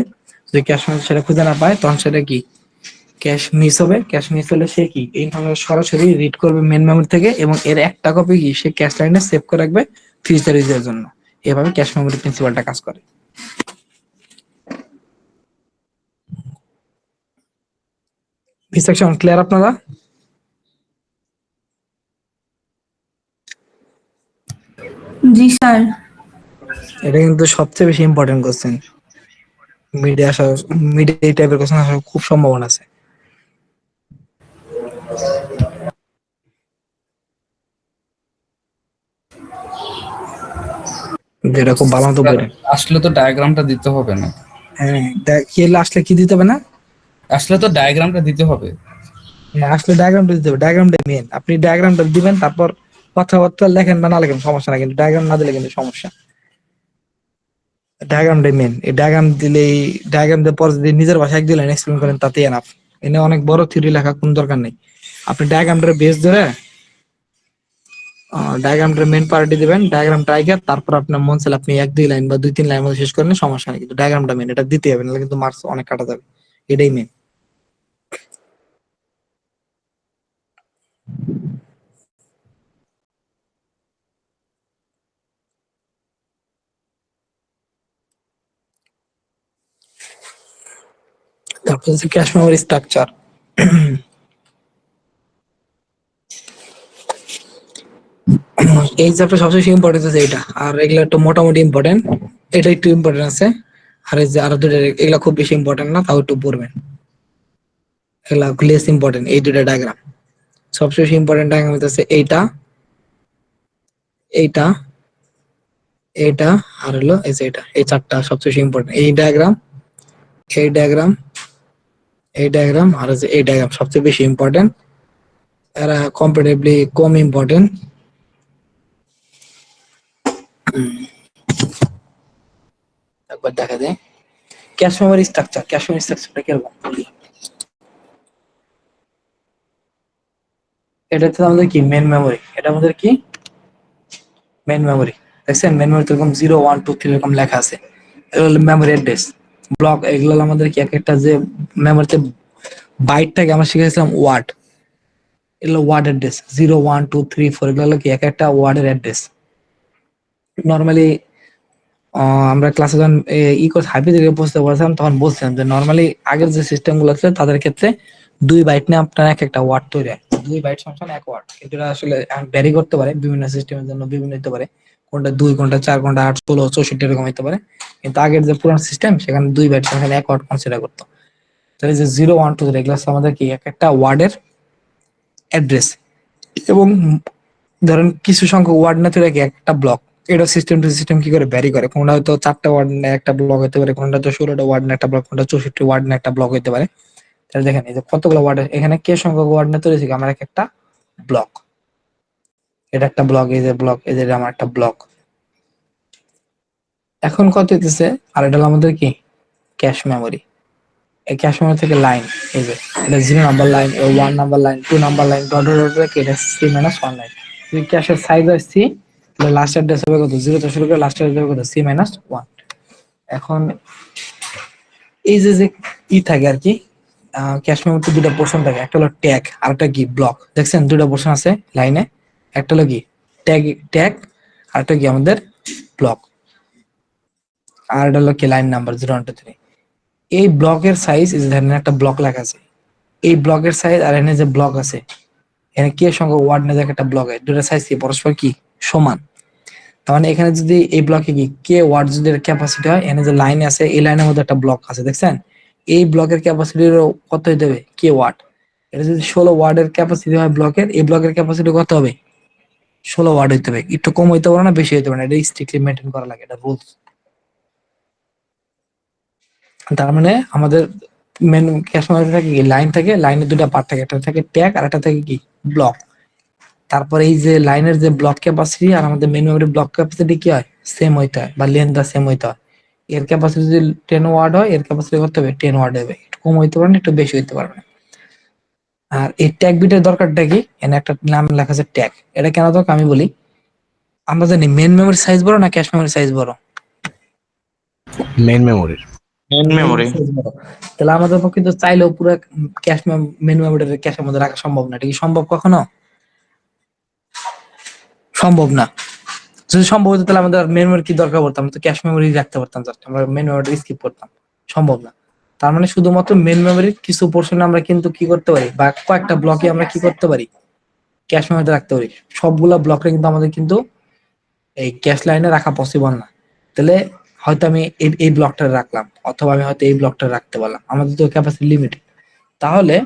যদি ক্যাশ মেমোরিতে সেটা খুঁজে না পায় তখন সেটা কি ক্যাশ মিস হবে। ক্যাশ মিস হলে সে কি এই ইনফরমেশন সরাসরি রিড করবে মেন মেমোরি থেকে এবং এর একটা কপি কি সে ক্যাশ লাইনে সেভ করে রাখবে ফিউচার ইউজের জন্য। এভাবে ক্যাশ মেমোরি প্রিন্সিপালটা কাজ করে। সেকশন ক্লিয়ার আপনারা? জি স্যার। এটা কিন্তু সবচেয়ে বেশি ইম্পর্টেন্ট কোশ্চেন। মিডিয়া আসা, মিডিয়া এই টাইপের কোশ্চেন আসার খুব সম্ভাবনা আছে। যেটা খুব ভালো মতো বলেন। আসলে তো ডায়াগ্রামটা দিতে হবে না, হ্যাঁ, কি আসলে কি দিতে হবে না? আসলে তো ডায়াগ্রামটা দিতে হবে। হ্যাঁ, আসলে ডায়াগ্রামটা দিতে হবে, ডায়াগ্রামটা মেন। আপনি ডায়াগ্রামটা দিবেন, তারপর কথাবার্তা লেখেন বা না লেখেন সমস্যা না, কিন্তু ডায়াগ্রাম না দিলে কিন্তু সমস্যা। ডায়াগ্রামটাই মেন। এই ডায়াগ্রাম দিলেই, ডায়াগ্রাম দিয়ে পরে যদি নিজের ভাষায় এক দিলেন এক্সপ্লেন করেন তাতেই এনাফ। এনে অনেক বড় থিওরি লেখা কোন দরকার নেই। আপনি ডায়াগ্রামটার বেস ধরে ডায়াগ্রামটার মেন পার্টি দিবেন, ডায়াগ্রামটা আগে, তারপর আপনার মন চাইলে আপনি 1-2 লাইন বা 2-3 লাইন মধ্যে শেষ করেন, সমস্যা নেই, কিন্তু ডায়াগ্রামটা মেন, এটা দিতে হবে, নাহলে কিন্তু মার্কস অনেক কাটা যাবে। এটাই মেন। তারপর হচ্ছে ক্যাশ মেমোরি স্ট্রাকচার। এই চ্যাপ্টার সবচেয়ে ইম্পর্টেন্ট আছে এটা, আর এগুলা একটু মোটামুটি ইম্পর্টেন্ট, এটা একটু ইম্পর্টেন্ট আছে। আর এই যে আরো দুটো, এগুলা খুব বেশি ইম্পর্টেন্ট না, তাও একটু পড়বেন। এগুলা লেস ইম্পর্টেন্ট, এই দুটো ডায়াগ্রাম। সবচেয়ে বেশি ইম্পর্টেন্ট ডায়াগ্রাম হচ্ছে এইটা, এইটা, এইটা, আর হলো এই যে এটা, এই চারটা সবচেয়ে বেশি ইম্পর্টেন্ট। এই ডায়াগ্রাম, এই ডায়াগ্রাম, এই ডায়াগ্রাম, আর এই যে এই ডায়াগ্রাম সবচেয়ে বেশি ইম্পর্টেন্ট। এরা কম্পারেটিভলি কম ইম্পর্টেন্ট। একবার দেখা যায় cache memory structure. Cache memory স্ট্রাকচারটা কিরকম? এটা হচ্ছে আমাদের কি মেন মেমোরি, এটা আমাদের কি মেন মেমোরি। দেখছেন মেন মেমোরি এরকম 0 1 2 3 এরকম লেখা আছে, এগুলো হলো মেমোরি অ্যাড্রেস ব্লক। এগুলো হলো আমাদের কি এক একটা যে মেমোরিতে বাইটটাকে আমরা শিখেছিলাম ওয়ার্ড, এগুলো ওয়ার্ড অ্যাড্রেস 0 1 2 3 4, এগুলো হলো কি এক একটা ওয়ার্ডের অ্যাড্রেস। নর্মালি আমরা ক্লাসে যখন ই কোর্স হাইব্রিড বুঝতে পারছিলাম, তখন বলছিলাম যে নর্মালি আগের যে সিস্টেম গুলো ছিল তাদের ক্ষেত্রে 2 বাইট নিয়ে আপনার এক একটা ওয়ার্ড তৈরি হয়, 2 বাইট সমান 1 ওয়ার্ড। কিন্তু এটা আসলে ভ্যারি করতে পারে, বিভিন্ন সিস্টেমের জন্য বিভিন্ন হতে পারে, কোনটা 2, কোনটা 4, কোনটা 8, 16, 64 এরকম হতে পারে। কিন্তু আগের যে পুরান সিস্টেম সেখানে 2 বাইট সমান 1 ওয়ার্ড কনসিডার করতো। তাহলে যে 0 1 2 3 এগুলো হচ্ছে আমাদের কি এক একটা ওয়ার্ডের অ্যাড্রেস। এবং ধরেন কিছু সংখ্যক ওয়ার্ড না তৈরি একটা ব্লক। এটা সিস্টেম টু সিস্টেম কি করে ভ্যারি করে, কোনটা হয়তো 4টা ওয়ার্ড না একটা ব্লক হতে পারে, কোনটা তো 16টা ওয়ার্ড না একটা ব্লক, কোনটা 64 ওয়ার্ড না একটা ব্লক হতে পারে। তাহলে দেখেন এই যে কতগুলো ওয়ার্ড, এখানে কে সংখ্যক ওয়ার্ড না তৈরি আমার এক একটা ব্লক। এটা একটা ব্লক, এই যে ব্লক, এই যে এটা আমার একটা ব্লক। এখন কত হইতেছে, আর এটা হলো আমাদের কি ক্যাশ মেমোরি। এই ক্যাশ মেমোরি থেকে লাইন, এই যে এটা 0 number line, 1 number line, 2 number line, dot dot dot রেখে এটা C-1 লাইন। যদি ক্যাশের সাইজ হয় C, তাহলে লাস্ট অ্যাড্রেস হবে কত, 0 থেকে শুরু করে লাস্ট অ্যাড্রেস হবে কত, C-1। এখন এই যে যে ই থাকে আর কি, ক্যাশ মেমোরিতে দুটো পোর্শন থাকে, একটা হলো ট্যাগ আর একটা কি ব্লক। দেখছেন দুটো পোর্শন আছে লাইনে, একটা হলো কি ট্যাগ, ট্যাগ, আর একটা কি আমাদের ব্লক, আর এটা হলো কি লাইন নাম্বার 0 1 2 3। এই ব্লকের সাইজ, এই যে ধরেন একটা ব্লক লেখা আছে, এই ব্লকের সাইজ আর এখানে যে ব্লক আছে, এখানে কে সঙ্গে ওয়ার্ড না থাকে একটা ব্লকে, দুটোর সাইজ কি পরস্পর কি সমান। তার মানে এখানে যদি এই ব্লকে কি কে ওয়ার্ড যদি ক্যাপাসিটি হয়, এখানে যে লাইন আছে এই লাইনের মধ্যে একটা ব্লক আছে, দেখছেন এই ব্লকের ক্যাপাসিটি কত হইতে হবে কে ওয়ার্ড। এটা যদি 16 ওয়ার্ডের ক্যাপাসিটি হয় ব্লকের, এই ব্লকের ক্যাপাসিটি কত হবে 16 ওয়ার্ড হইতে হবে। একটু কম হইতে পারে না, বেশি হইতে পারে না, এটা স্ট্রিক্টলি মেনটেন করা লাগে, এটা রুলস। তার মানে আমাদের মেন ক্যাশ মেমোরি থাকে কি লাইন থাকে, লাইনের দুটো পার্ট থাকে, একটা থাকে ট্যাগ আর একটা থাকে কি ব্লক। তারপরে এই যে লাইনের যে ব্লক ক্যাপাসিটি আর আমাদের মেন মেমোরি ব্লক ক্যাপাসিটি কি হয় সেম হইতে হয়, বা লেন্থটা সেম হইতে হয়। এর ক্যাপাসিটি যদি 10 ওয়ার্ড হয়, এর ক্যাপাসিটি করতে হবে 10 ওয়ার্ড হবে, একটু কম হইতে পারে না, একটু বেশি হইতে পারবে না। আর এই ট্যাগ বিটের দরকারটা কি, এখানে একটা নাম লেখা আছে ট্যাগ, এটা কেন দরকার আমি বলি। আমরা জানি মেন মেমোরি সাইজ বড় না ক্যাশ মেমোরি সাইজ বড়? মেইন মেমোরির। Main memory. size বড়। তাহলে আমাদের পক্ষে তো চাইলেও পুরো ক্যাশ মেন মেমোরি ক্যাশের মধ্যে রাখা সম্ভব না। এটা কি সম্ভব কখনো? সম্ভব না। যদি সম্ভব হতো তাহলে আমাদের মেন মেমোরি কি দরকার পড়তাম, আমরা তো ক্যাশ মেমোরি রাখতে পারতাম, জাস্ট আমরা মেন মেমোরি স্কিপ করতাম। সম্ভব না। তার মানে শুধুমাত্র মেন মেমোরির কিছু পোর্শন আমরা কিন্তু কি করতে পারি, বা কয়েকটা ব্লকে আমরা কি করতে পারি ক্যাশ মেমোরিতে রাখতে পারি। সবগুলা ব্লকে কিন্তু আমাদের কিন্তু এই ক্যাশ লাইনে রাখা পসিবল না। তাহলে হয়তো আমি এই ব্লকটা রাখলাম, অথবা আমি হয়তো এই ব্লকটা রাখতে পারলাম, আমাদের তো ক্যাপাসিটি লিমিটেড। তাহলে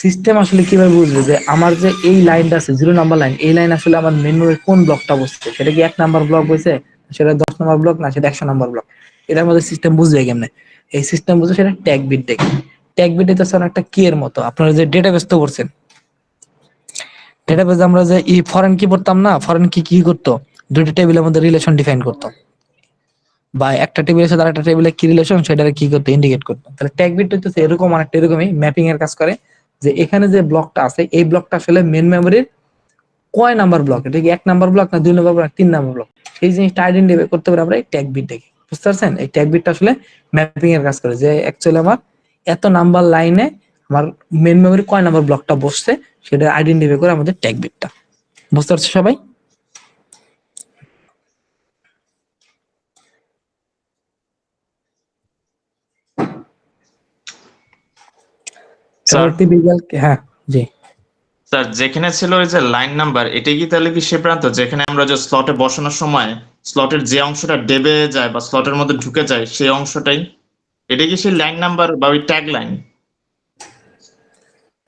সিস্টেম আসলে কিভাবে বুঝবে যে আমার যে এই লাইনটা আছে 0 নাম্বার লাইন, এই লাইন আসলে আমার মেন মেমোরির কোন ব্লকটা বসছে, সেটা কি 1 নাম্বার ব্লক বসে, সেটা 10 নাম্বার ব্লক, না সেটা 100 নাম্বার ব্লক? এটার মধ্যে সিস্টেম বুঝবে কেমনে? এই সিস্টেম বুঝবে সেটা ট্যাগ বিট দেখে। ট্যাগ বিট এটা স্যার একটা কি এর মতো, আপনারা যে ডেটাবেস তো করছেন, ডেটাবেস আমরা যে ফরেন কি পড়তাম না, ফরেন কি কি করতো, দুটো টেবিলের মধ্যে রিলেশন ডিফাইন করতো, বা একটা টেবিলের সাথে আরেকটা টেবিলে কি রিলেশন সেটা কি করতে ইন্ডিকেট করতো। তাহলে ট্যাগ বিট হচ্ছে এরকম, অনেকটা এরকমই ম্যাপিং এর কাজ করে, যে এখানে যে ব্লকটা আছে এই ব্লকটা আসলে মেন মেমোরির কয় নাম্বার ব্লক, এটা কি 1 নাম্বার ব্লক, না 2 নাম্বার ব্লক, 3 নাম্বার ব্লক, সেই জিনিসটা আইডেন্টিফাই করতে পারে আমরা এই ট্যাগ বিট দেখে। বুঝতে পারছেন? এই ট্যাগ বিটটা আসলে ম্যাপিং এর কাজ করে, যে অ্যাকচুয়ালি আমার এত নাম্বার লাইনে আমার মেন মেমোরি কয় নাম্বার ব্লকটা বসছে সেটা আইডেন্টিফাই করে আমাদের ট্যাগ বিটটা। বুঝতে পারছো সবাই? স্যার টিপিক্যাল, হ্যাঁ জি। স্যার যেখানে ছিল ওই যে লাইন নাম্বার, এটা কি তাহলে কি সে প্রান্ত যেখানে আমরা যে স্লটে বসানোর সময় স্লটের যে অংশটা ডেবে যায় বা স্লটের মধ্যে ঢুকে যায় সেই অংশটাই, এটা কি সেই লাইন নাম্বার বা ওই ট্যাগ লাইন?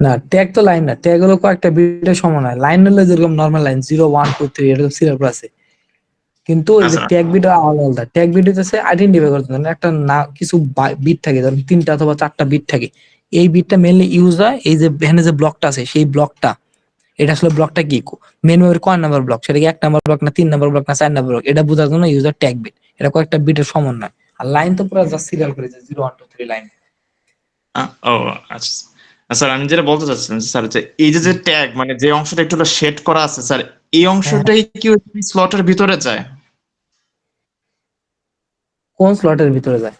না, ট্যাগ তো লাইন না, ট্যাগ হলো কয়েকটা বিটের সমন্বয়। লাইন হলো যেরকম নরমাল লাইন 0 1 2 3 এরকম সিরিয়াল আছে, কিন্তু এই যে আচ্ছা ট্যাগ বিট আলাদা আলাদা। ট্যাগ বিট হচ্ছে আইডেন্টিফাই করতে হবে, একটা না কিছু বিট থাকে, ধরুন 3টা অথবা 4টা বিট থাকে। এই বিটটা মেইনলি ইউজ হয় এই যে এখানে যে ব্লকটা আছে সেই ব্লকটা, এটা আসলে ব্লকটা কি, মেন মেমোরি কয় নাম্বার ব্লক, সেটা কি 1 নাম্বার ব্লক, না 3 নাম্বার ব্লক, না 4 নাম্বার ব্লক, এটা বোঝার জন্য ইউজার ট্যাগ বিট। এটা কয়েকটা বিটের সমন্বয়। আর লাইন তো পুরো জাস্ট সিরিয়াল করে, যে 0 1 2 3 লাইন। ও আচ্ছা স্যার, আমি যেটা বলতে চাচ্ছিলাম স্যার, যে এই যে যে ট্যাগ মানে যে অংশটা একটু শেড করা আছে স্যার, এই হ্যাঁ, অংশটাই কি স্লটের ভিতরে যায়? কোন স্লটের ভিতরে যায়?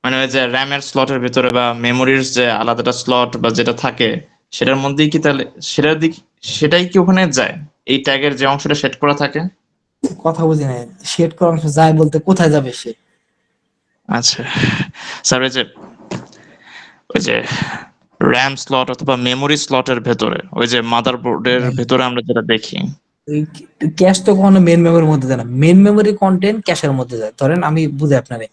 মানে ওই যে র্যামের স্লটের ভিতরে বা মেমোরির যে আলাদাটা স্লট বা যেটা থাকে সেটার মধ্যেই কি তাহলে সেটার দিক, সেটাই কি ওখানে যায় এই ট্যাগের যে অংশটা সেট করা থাকে? কথা বুঝি না, শেড করা অংশ যায় বলতে কোথায় যাবে সে? আচ্ছা স্যার, ওই যে র্যাম স্লট অথবা মেমোরি স্লটের ভেতরে ওই যে মাদারবোর্ডের ভেতরে আমরা যেটা দেখি। ক্যাশ তো কখনো মেন মেমোরির মধ্যে যায় না, মেন মেমোরি কন্টেন্ট ক্যাশের মধ্যে যায়। ধরেন আমি বুঝে আপনারে,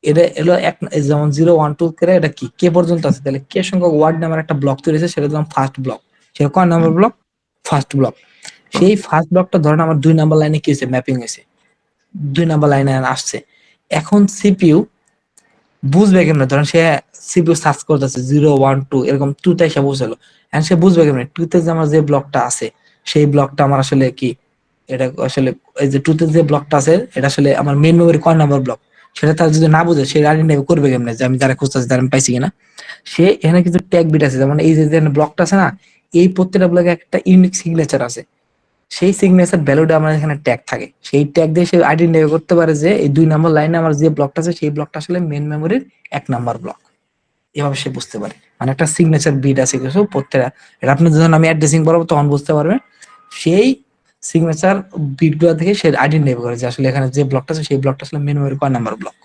এটা এলো এক, যেমন 0 1 2 করে এটা কি কে পর্যন্ত আছে, তাহলে কে সংখ্যক ওয়ার্ড নামের একটা ব্লক তৈরি হয়েছে, সেটা দিলাম ফার্স্ট ব্লক। সেটা কয় নাম্বার ব্লক? First block. সেই ফার্স্ট ব্লকটা ধরেন আমার 2 নাম্বার লাইনে কি হয়েছে, ম্যাপিং হয়েছে, 2 নাম্বার লাইনে আসছে। এখন সিপিইউ বুঝবে কেমনে, ধরেন সে সিপিইউ সার্চ করতেছে 0 1 2 এরকম 2 তে এসে বসেলো, এখন সে বুঝবে কেমনে 2 তে যে আমার যে ব্লকটা আছে সেই ব্লকটা আমার আসলে কি, এটা আসলে এই যে 2 তে যে ব্লকটা আছে এটা আসলে আমার মেন মেমোরি কয় নাম্বার ব্লক, সেটা তার যদি না বুঝে সে আইডেন্টিফাই করবে কেমনে যে আমি যারা খুঁজতেছি তারা আমি পাইছি কিনা? সে এখানে কিছু ট্যাগ বিট আছে, যেমন এই যে ব্লকটা আছে না, এই প্রত্যেকটা ব্লকে একটা ইউনিক সিগনেচার আছে, সেই সিগনেচার ভ্যালুটা আমার এখানে ট্যাগ থাকে, সেই ট্যাগ দিয়ে সে আইডেন্টিফাই করতে পারে যে এই 2 নাম্বার লাইনে আমার যে ব্লকটা আছে সেই ব্লকটা আসলে মেন মেমোরির 1 নাম্বার ব্লক। এভাবে সে বুঝতে পারে, মানে একটা সিগনেচার বিট আছে কিছু প্রত্যেকটা। এটা আপনি যখন আমি অ্যাড্রেসিং বলবো তখন বুঝতে পারবেন, সেই সিগনেচার বিট গুলো থেকে সে আইডেন্টিফাই করে যে আসলে এখানে যে ব্লকটা আছে সেই ব্লকটা আসলে মেন মেমোরি কয় নাম্বার ব্লক।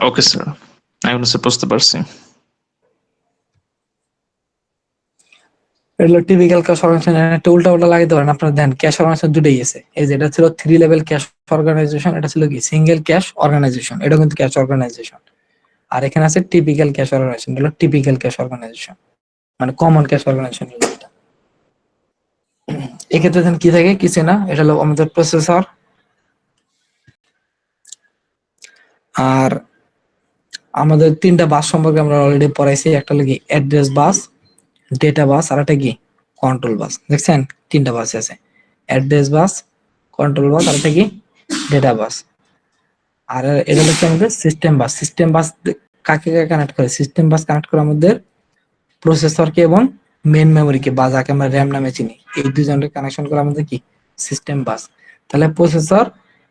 ওকে স্যার, এখন স্যার বুঝতে পারছি। এগুলো টিপিক্যাল ক্যাশ অর্গানাইজেশন, একটা উল্টা উল্টা লাগাইতে পারেন। আপনার দেন ক্যাশ অর্গানাইজেশন দুটোই আছে, এই যে এটা ছিল 3 লেভেল ক্যাশ অর্গানাইজেশন, এটা ছিল কি সিঙ্গেল ক্যাশ অর্গানাইজেশন, এটা কিন্তু ক্যাশ অর্গানাইজেশন। আর এখানে আছে টিপিক্যাল ক্যাশ অর্গানাইজেশন, এটা টিপিক্যাল ক্যাশ অর্গানাইজেশন, মানে কমন ক্যাশ অর্গানাইজেশন। এক্ষেত্রে দেখেন কি থাকে, কিছু না, এটা হলো আমাদের প্রসেসর। আর আমাদের 3টা বাস সম্পর্কে আমরা অলরেডি পড়াইছি, একটা হলো কি অ্যাড্রেস বাস, ডেটা বাস, আর একটা কি কন্ট্রোল বাস। দেখছেন 3টা বাস আছে, অ্যাড্রেস বাস, কন্ট্রোল বাস, আর একটা কি ডেটা বাস। আর এটা হচ্ছে আমাদের সিস্টেম বাস। সিস্টেম বাস কাকে কাকে কানেক্ট করে? সিস্টেম বাস কানেক্ট করে আমাদের প্রসেসরকে এবং মেন মেমোরিকে, বা যাকে আমরা র্যাম নামে চিনি, এই দুজনকে কানেকশন করে আমাদের কি সিস্টেম বাস। তাহলে প্রসেসর,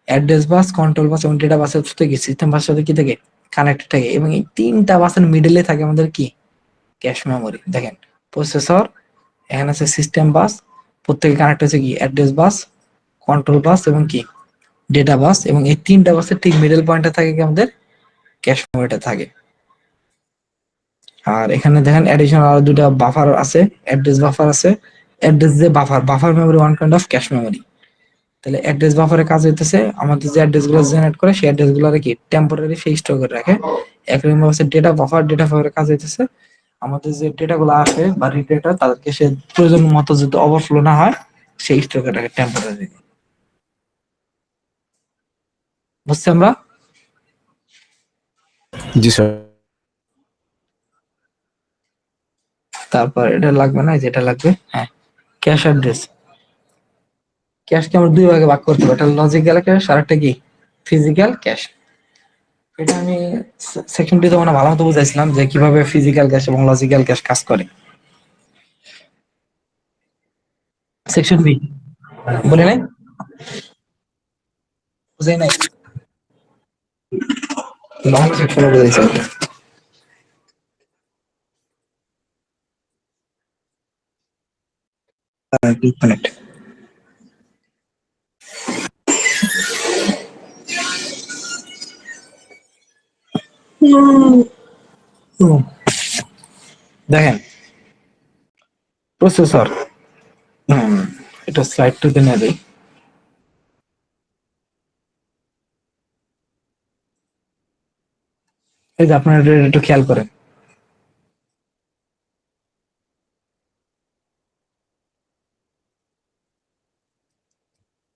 অ্যাড্রেস বাস, কন্ট্রোল বাস এবং ডেটা বাসের সাথে কি সিস্টেম বাসের সাথে কি থাকে, কানেক্টেড থাকে। এবং এই 3টা বাসের মিডলে থাকে আমাদের কি ক্যাশ মেমোরি। দেখেন প্রসেসর, এখানে আছে সিস্টেম বাস, প্রত্যেকে কানেক্ট হচ্ছে কি অ্যাড্রেস বাস, কন্ট্রোল বাস এবং কি ডেটা বাস, এবং এই 3টা বাসের ঠিক মিডল পয়েন্টে থাকে কি আমাদের ক্যাশ মেমোরিটা থাকে। আর এখানে দেখেন অ্যাডিশনাল আরো 2টা বাফার আছে, অ্যাড্রেস বাফার আছে। অ্যাড্রেস যে buffer memory one kind of cache memory. তাহলে অ্যাড্রেস বাফারে কাজ হইতেছে আমাদের যে অ্যাড্রেস গুলো জেনারেট করে সেই অ্যাড্রেস গুলো কি টেম্পোরারি সেই স্টোর করে রাখে। একরকম হচ্ছে ডেটা বাফারে কাজ হইতেছে আমাদের যে ডেটা গুলো আসে বা রিডেটা তাদেরকে সে প্রয়োজন মতো যদি ওভারফ্লো না হয় সেই স্টোর করে রাখে টেম্পোরারি। বুঝছি আমরা? জি স্যার। তারপর এটা লাগবে না, যেটা লাগবে হ্যাঁ ক্যাশ অ্যাড্রেস। ক্যাশকে আমরা দুই ভাগে ভাগ করতে পারি, একটা লজিক্যাল ক্যাশ আর একটা কি ফিজিক্যাল ক্যাশ। এটা আমি সেকশন 2 তে মানে ভালো মতো বুঝাইছিলাম যে কিভাবে ফিজিক্যাল ক্যাশ এবং লজিক্যাল ক্যাশ কাজ করে। সেকশন বি বলে নাই, বুঝাই নাই, লং সেকশনে বুঝাইছি। 2 মিনিট। দেখেন প্রসেসর, এটা স্লাইড টু তে নিয়ে যাই। এই যে আপনারা এটা একটু খেয়াল করেন,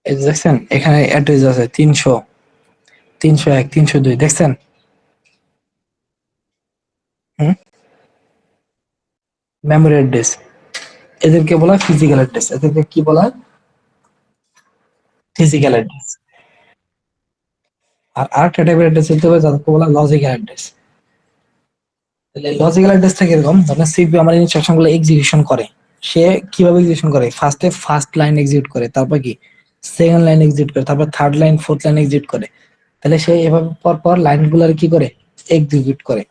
এই যে দেখছেন এখানে অ্যাড্রেস আছে 300, 301, 302, দেখছেন? মেমোরি অ্যাড্রেস, এদেরকে বলা হয় ফিজিক্যাল অ্যাড্রেস। এদেরকে কি বলা হয়? Physical address. আর আরেকটা টাইপের অ্যাড্রেস হতে হবে যাদেরকে বলা হয় লজিক্যাল অ্যাড্রেস। লজিক্যাল অ্যাড্রেসটা কিরকম? ধরেন সিপিইউ আমার ইনস্ট্রাকশন গুলো এক্সিকিউশন করে, সে কিভাবে এক্সিকিউশন করে? ফার্স্ট লাইন এক্সিকিউট করে, তারপর কি সেকেন্ড লাইন এক্সিকিউট করে, তারপর third line fourth line execute করে। তাহলে সে এভাবে পর পর লাইনগুলোর কি করে এক্সিকিউট করে।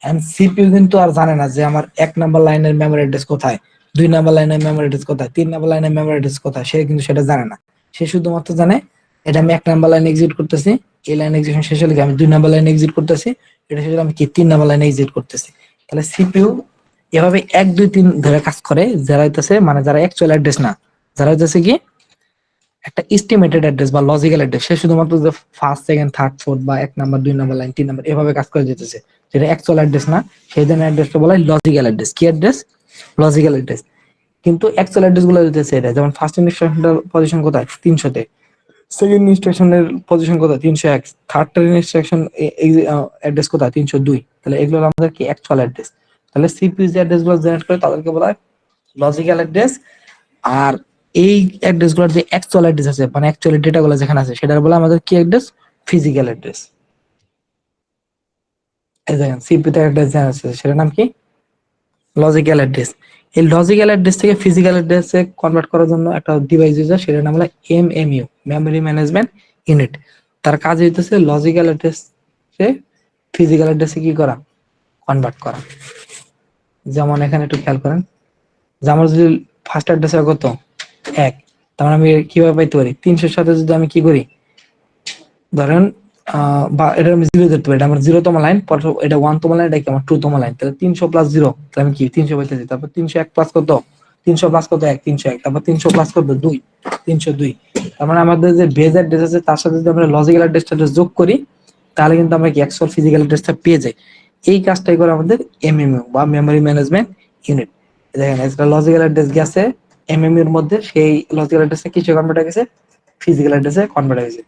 এন্ড সিপিইউ কিন্তু আর জানে না যে আমার 1 নাম্বার লাইনের মেমোরি অ্যাড্রেস কোথায়, 2 নাম্বার লাইনের মেমোরি অ্যাড্রেস কোথায়, 3 নাম্বার লাইনের মেমোরি অ্যাড্রেস কোথায়, সে কিন্তু সেটা জানে না। সে শুধুমাত্র জানে এটা আমি 1 নাম্বার লাইনে এক্সিকিউট করতেছি, এই লাইন এক্সিকিউশন শেষ হলে আমি 2 নাম্বার লাইনে এক্সিকিউট করতেছি, এটা শেষ হলে আমি কি 3 নাম্বার লাইনে এক্সিকিউট করতেছি। তাহলে সিপিইউ এভাবে 1 2 3 ধরে কাজ করে, যারা হইতেছে মানে যারা অ্যাকচুয়াল অ্যাড্রেস না, যারা হইতেছে কি একটা এস্টিমেটেড অ্যাড্রেস বা লজিক্যাল অ্যাড্রেস, সে শুধুমাত্র যে ফার্স্ট সেকেন্ড থার্ড ফোর্থ বা 1 নাম্বার 2 নাম্বার লাইন 3 নাম্বার এভাবে কাজ করে যেতেছে, যেটা অ্যাকচুয়াল অ্যাড্রেস না, সেই ধরনের অ্যাড্রেসটা বলা হয় লজিক্যাল অ্যাড্রেস। কি অ্যাড্রেস? Logical address. কিন্তু অ্যাকচুয়াল অ্যাড্রেস গুলো দিতেছে এটা, যেমন ফার্স্ট ইনস্ট্রাকশনের পজিশন কোথায় 300-তে, সেকেন্ড ইনস্ট্রাকশনের পজিশন কোথায় 301, থার্ড ইনস্ট্রাকশন অ্যাড্রেস কোথায় 302। তাহলে এগুলো আমাদের কি অ্যাকচুয়াল অ্যাড্রেস। তাহলে সিপিইউ যে অ্যাড্রেস গুলো জেনারেট করে তাদেরকে বলা হয় লজিক্যাল অ্যাড্রেস। আর এই অ্যাড্রেস গুলোর যে অ্যাকচুয়াল অ্যাড্রেস আছে মানে অ্যাকচুয়ালি ডেটা গুলো যেখানে আছে সেটার বলে আমাদের কি অ্যাড্রেস? Physical address. এই দেখেন সিপিইউ তে অ্যাড্রেস জানা আছে সেটার নাম কি? Logical address. এই লজিক্যাল অ্যাড্রেস থেকে ফিজিক্যাল অ্যাড্রেসে কনভার্ট করার জন্য একটা ডিভাইস ইউজ হয়, সেটার নাম হলো এমএমইউ, মেমোরি ম্যানেজমেন্ট ইউনিট। তার কাজ হইতেছে লজিক্যাল অ্যাড্রেসে ফিজিক্যাল অ্যাড্রেসে কি করা? কনভার্ট করা। যেমন এখানে একটু খেয়াল করেন যে আমার যদি ফার্স্ট অ্যাড্রেস কত 1, তার মানে আমি কিভাবে পাইতে পারি 300-এর সাথে যদি আমি কি করি ধরেন বা এটা আমি 0 ধরতে পারি, এটা আমার 0তম লাইন, এটা 1তম লাইন, এটা কি আমার 2তম লাইন। তাহলে 300 + 0, তাহলে আমি কি 300 পাইতেছি। তারপর 301 প্লাস কত 300 প্লাস কত 1, 301। তারপর 300 প্লাস কত 2, 302। তার মানে আমাদের যে বেজ অ্যাড্রেস আছে তার সাথে যদি আমরা লজিক্যাল অ্যাড্রেসটা যোগ করি তাহলে কিন্তু আমরা কি অ্যাকচুয়াল ফিজিক্যাল অ্যাড্রেসটা পেয়ে যাই। এই কাজটাই করে আমাদের এমএমইউ বা মেমোরি ম্যানেজমেন্ট ইউনিট। দেখেন একটা লজিক্যাল অ্যাড্রেস গেছে এমএমইউ এর মধ্যে, সেই লজিক্যাল অ্যাড্রেসে কিছু কনভার্ট হয়ে গেছে ফিজিক্যাল অ্যাড্রেসে কনভার্ট হয়ে গেছে।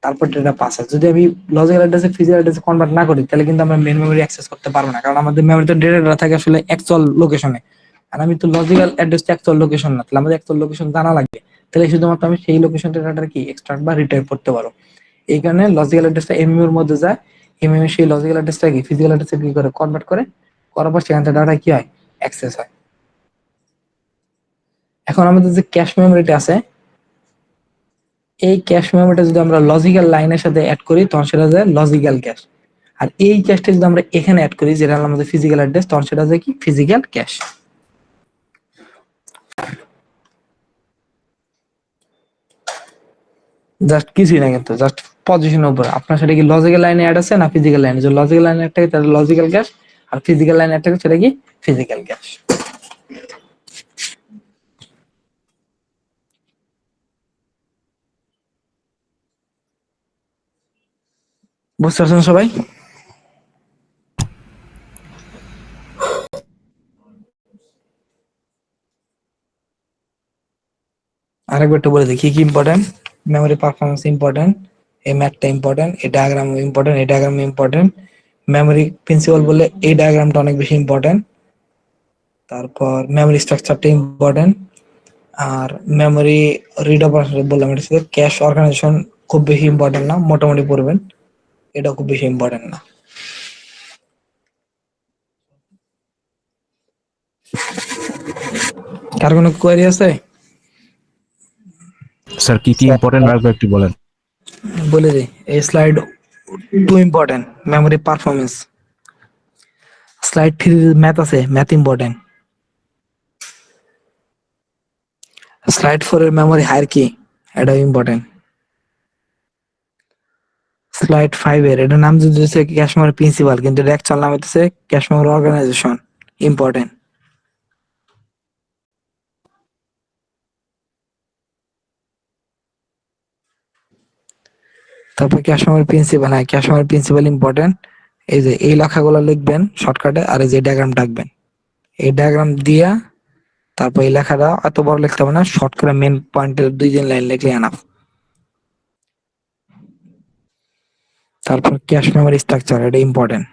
তারপর ডেটা পাস হয়। যদি আমি লজিক্যাল অ্যাড্রেসে ফিজিক্যাল অ্যাড্রেসে কনভার্ট না করি তাহলে কিন্তু আমরা মেন মেমরি অ্যাক্সেস করতে পারবো না, কারণ আমাদের মেমরিতে ডেটাটা থাকে আসলে অ্যাকচুয়াল লোকেশনে। আর আমি তো লজিক্যাল অ্যাড্রেসটা অ্যাকচুয়াল লোকেশন না, তাহলে আমাদের অ্যাকচুয়াল লোকেশন জানা লাগবে। তাহলে শুধুমাত্র আমি সেই লোকেশন ডেটাটা কি এক্সট্রাক্ট বা রিটাইপ করতে পারবো। এই কারণে লজিক্যাল অ্যাড্রেসটা এমইউ এর মধ্যে যায়, এমইউ সেই লজিক্যাল অ্যাড্রেসটা কি ফিজিক্যাল অ্যাড্রেসে কি করে কনভার্ট করে, করার পর সেখান থেকে ডাটা কি হয় অ্যাক্সেস হয়। এখন আমাদের যে ক্যাশ মেমরিটা আছে, এই ক্যাশ মেমোরিটা যদি আমরা লজিক্যাল লাইনের সাথে অ্যাড করি তখন সেটা যায় লজিক্যাল ক্যাশ। আর এই ক্যাশটা যদি আমরা এখানে অ্যাড করি যেটা হলো আমাদের ফিজিক্যাল অ্যাড্রেস তখন সেটা যায় কি ফিজিক্যাল ক্যাশ। জাস্ট কিছুই না, কিন্তু জাস্ট পজিশনের উপর আপনার সেটা কি লজিক্যাল লাইনে অ্যাড আছে না ফিজিক্যাল লাইনে। যদি লজিক্যাল লাইনে অ্যাড থাকে তাহলে লজিক্যাল ক্যাশ, আর ফিজিক্যাল লাইনে অ্যাড থাকে সেটা কি ফিজিক্যাল ক্যাশ। বুঝতে পারছেন সবাই? আরেকবার একটু বলে দিই কি কি ইম্পর্টেন্ট। মেমোরি পারফরমেন্স ইম্পর্টেন্ট, এই ম্যাথটা ইম্পর্টেন্ট, এই ডায়াগ্রাম ইম্পর্টেন্ট, এই ডায়াগ্রাম ইম্পর্টেন্ট। মেমোরি প্রিন্সিপাল বললে এই ডায়াগ্রামটা অনেক বেশি ইম্পর্টেন্ট। তারপর মেমোরি স্ট্রাকচারটা ইম্পর্টেন্ট। আর মেমোরি রিড অপারেশন বললাম, এটা হচ্ছে ক্যাশ অর্গানাইজেশন, খুব বেশি ইম্পর্টেন্ট না, মোটামুটি পড়বেন, এটা খুব বেশি ইম্পর্টেন্ট না। কার কোনো কোয়েরি আছে? স্যার কি কি ইম্পর্টেন্ট রাখবে একটু বলেন। বলে দিই, এই slide 2 important, memory performance. Slide 3 math আছে, ম্যাথ ইম্পর্টেন্ট। স্লাইড 4 এর মেমোরি হায়ারার্কি, এটাও ইম্পর্টেন্ট। স্লাইড 5 এর এটা নাম যদি হচ্ছে ক্যাশ মেমোরি প্রিন্সিপাল, কিন্তু এটা অ্যাকচুয়াল নাম হচ্ছে ক্যাশ মেমোরি অর্গানাইজেশন, ইম্পর্টেন্ট। তারপর ক্যাশ মেমোরি প্রিন্সিপাল, হ্যাঁ ক্যাশ মেমোরি প্রিন্সিপাল ইম্পর্টেন্ট। এই যে এই লেখাগুলো লিখবেন শর্টকাটে, আর এই যে ডায়াগ্রাম ডাকবেন, এই ডায়াগ্রাম দিয়া তারপর এই লেখাটা এত বড় লিখতে হবে না, শর্ট করে মেন পয়েন্টের 2-3 লাইন লিখলে এনাফ। তারপর ক্যাশ মেমোরি স্ট্রাকচার, এটা ইম্পর্টেন্ট।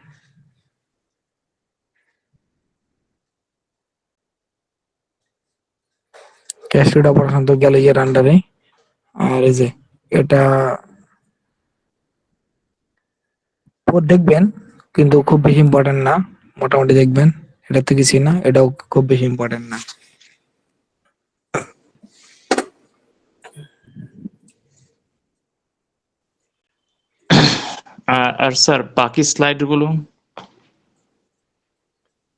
ক্যাশ রিড অপারেশন তো গেল এর আন্ডারে। আর এই যে এটা দেখবেন, কিন্তু খুব বেশি ইম্পর্টেন্ট না, মোটামুটি দেখবেন, এটা তো কিছুই না, এটাও খুব বেশি ইম্পর্টেন্ট না। আর স্যার বাকি স্লাইড গুলো?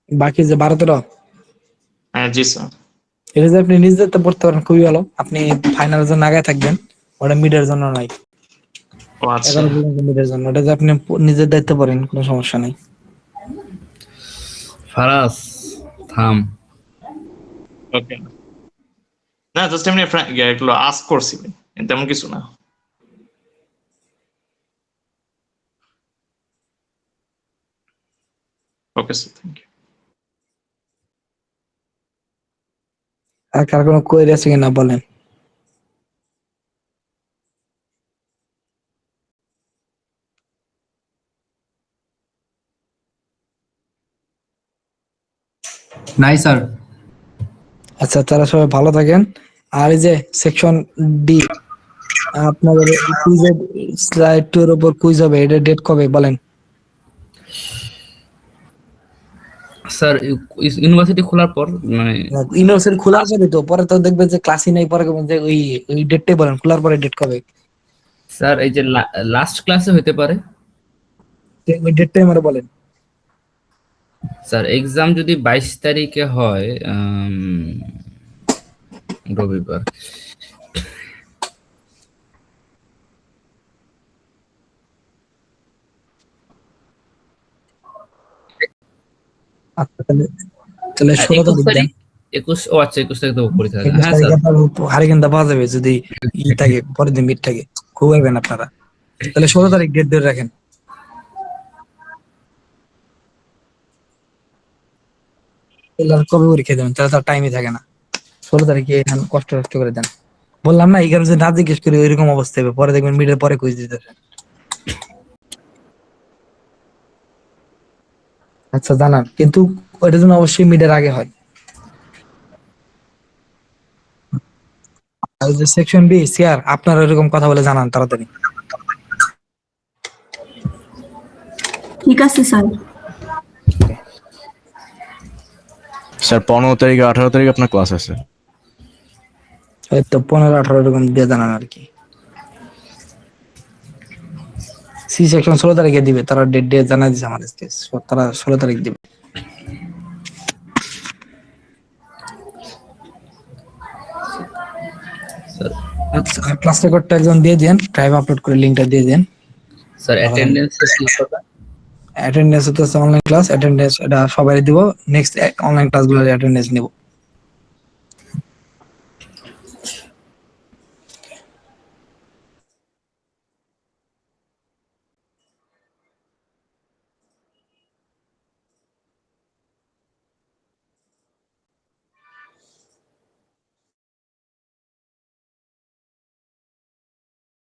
বাকি যে 12-13, জি স্যার। এটা যে আপনি নিজে তো পড়তে পারেন, খুবই ভালো। আপনি ফাইনালের জন্য আগে থাকবেন, ওটা মিডের জন্য নাই। ও আচ্ছা, 11 পর্যন্ত মিডের জন্য, ওটা যে আপনি নিজের দায়িত্ব পড়েন, কোনো সমস্যা নেই। ফারাস থাম। ওকে। না জাস্ট এমনি এগুলো আস্ক করছি, তেমন কিছু না। Okay sir, thank you. আর কার কোনো কোয়েরি আছে কিনা বলেন। নাই স্যার। আচ্ছা, তারা সবাই ভালো থাকেন। আর এই যে সেকশন ডি, আপনাদের কুইজের স্লাইড 2 এর উপর কুইজ হবে, এটা ডেট কবে বলেন? স্যার ইউনিভার্সিটি খোলার পর, মানে ইউনিভার্সিটি খোলার পরে, তো পরে তো দেখবেন যে ক্লাসই নাই, পরে যে ওই ডেটটাই বলেন, খোলার পরে ডেট কবে? স্যার এই যে লাস্ট ক্লাসে হতে পারে। ওই ডেটটাই আমার বলেন। স্যার এক্সাম যদি 22 তারিখে হয়, রবিবার। আচ্ছা, তাহলে 16 21 তারিখ দেন। তারিখ 21, ও আচ্ছা 21 তারিখ তো পরীক্ষা আছে। 21 হ্যাঁ তারিখে স্যার। আপনার হারিকেনটা পাওয়া যাবে, যদি থাকে পরের দিন মিড থাকে, খুব হবেন আপনারা। তাহলে 16 তারিখ ডেট ধরে রাখেন। তাহলে আর কবে পরীক্ষা দেবেন? তাহলে তো টাইমই থাকে না। 16 তারিখে কষ্ট কষ্ট করে দেন। বললাম না, 11 যে না জিজ্ঞেস করি ওইরকম অবস্থা হবে, পরে দেখবেন মিডের পরে কুইজ দিতে। আচ্ছা জানান, কিন্তু ওইটার জন্য অবশ্যই মিডের আগে হয়। আর যে সেকশন বি সিআর, আপনারা এরকম কথা বলে জানান তাড়াতাড়ি। ঠিক আছে স্যার। স্যার 15 তারিখে 18 তারিখে আপনার ক্লাস আছে। হয়তো 15-18 এরকম দিয়ে জানান আর কি। সি সেকশন 16 তারিখে দিবে, তারা ডেট জানা দিচ্ছে আমাদেরকে, তারা 16 তারিখ দিবে। স্যার আচ্ছা, আর ক্লাস রেকর্ডটা একজন দিয়ে দেন, ড্রাইভ আপলোড করে লিংকটা দিয়ে দেন। স্যার অ্যাটেন্ডেন্সের কি কথা? অ্যাটেন্ডেন্স হচ্ছে অনলাইন ক্লাস, অ্যাটেন্ডেন্স এটা সবাই দিব, নেক্সট অনলাইন ক্লাসগুলোর অ্যাটেন্ডেন্স নিব।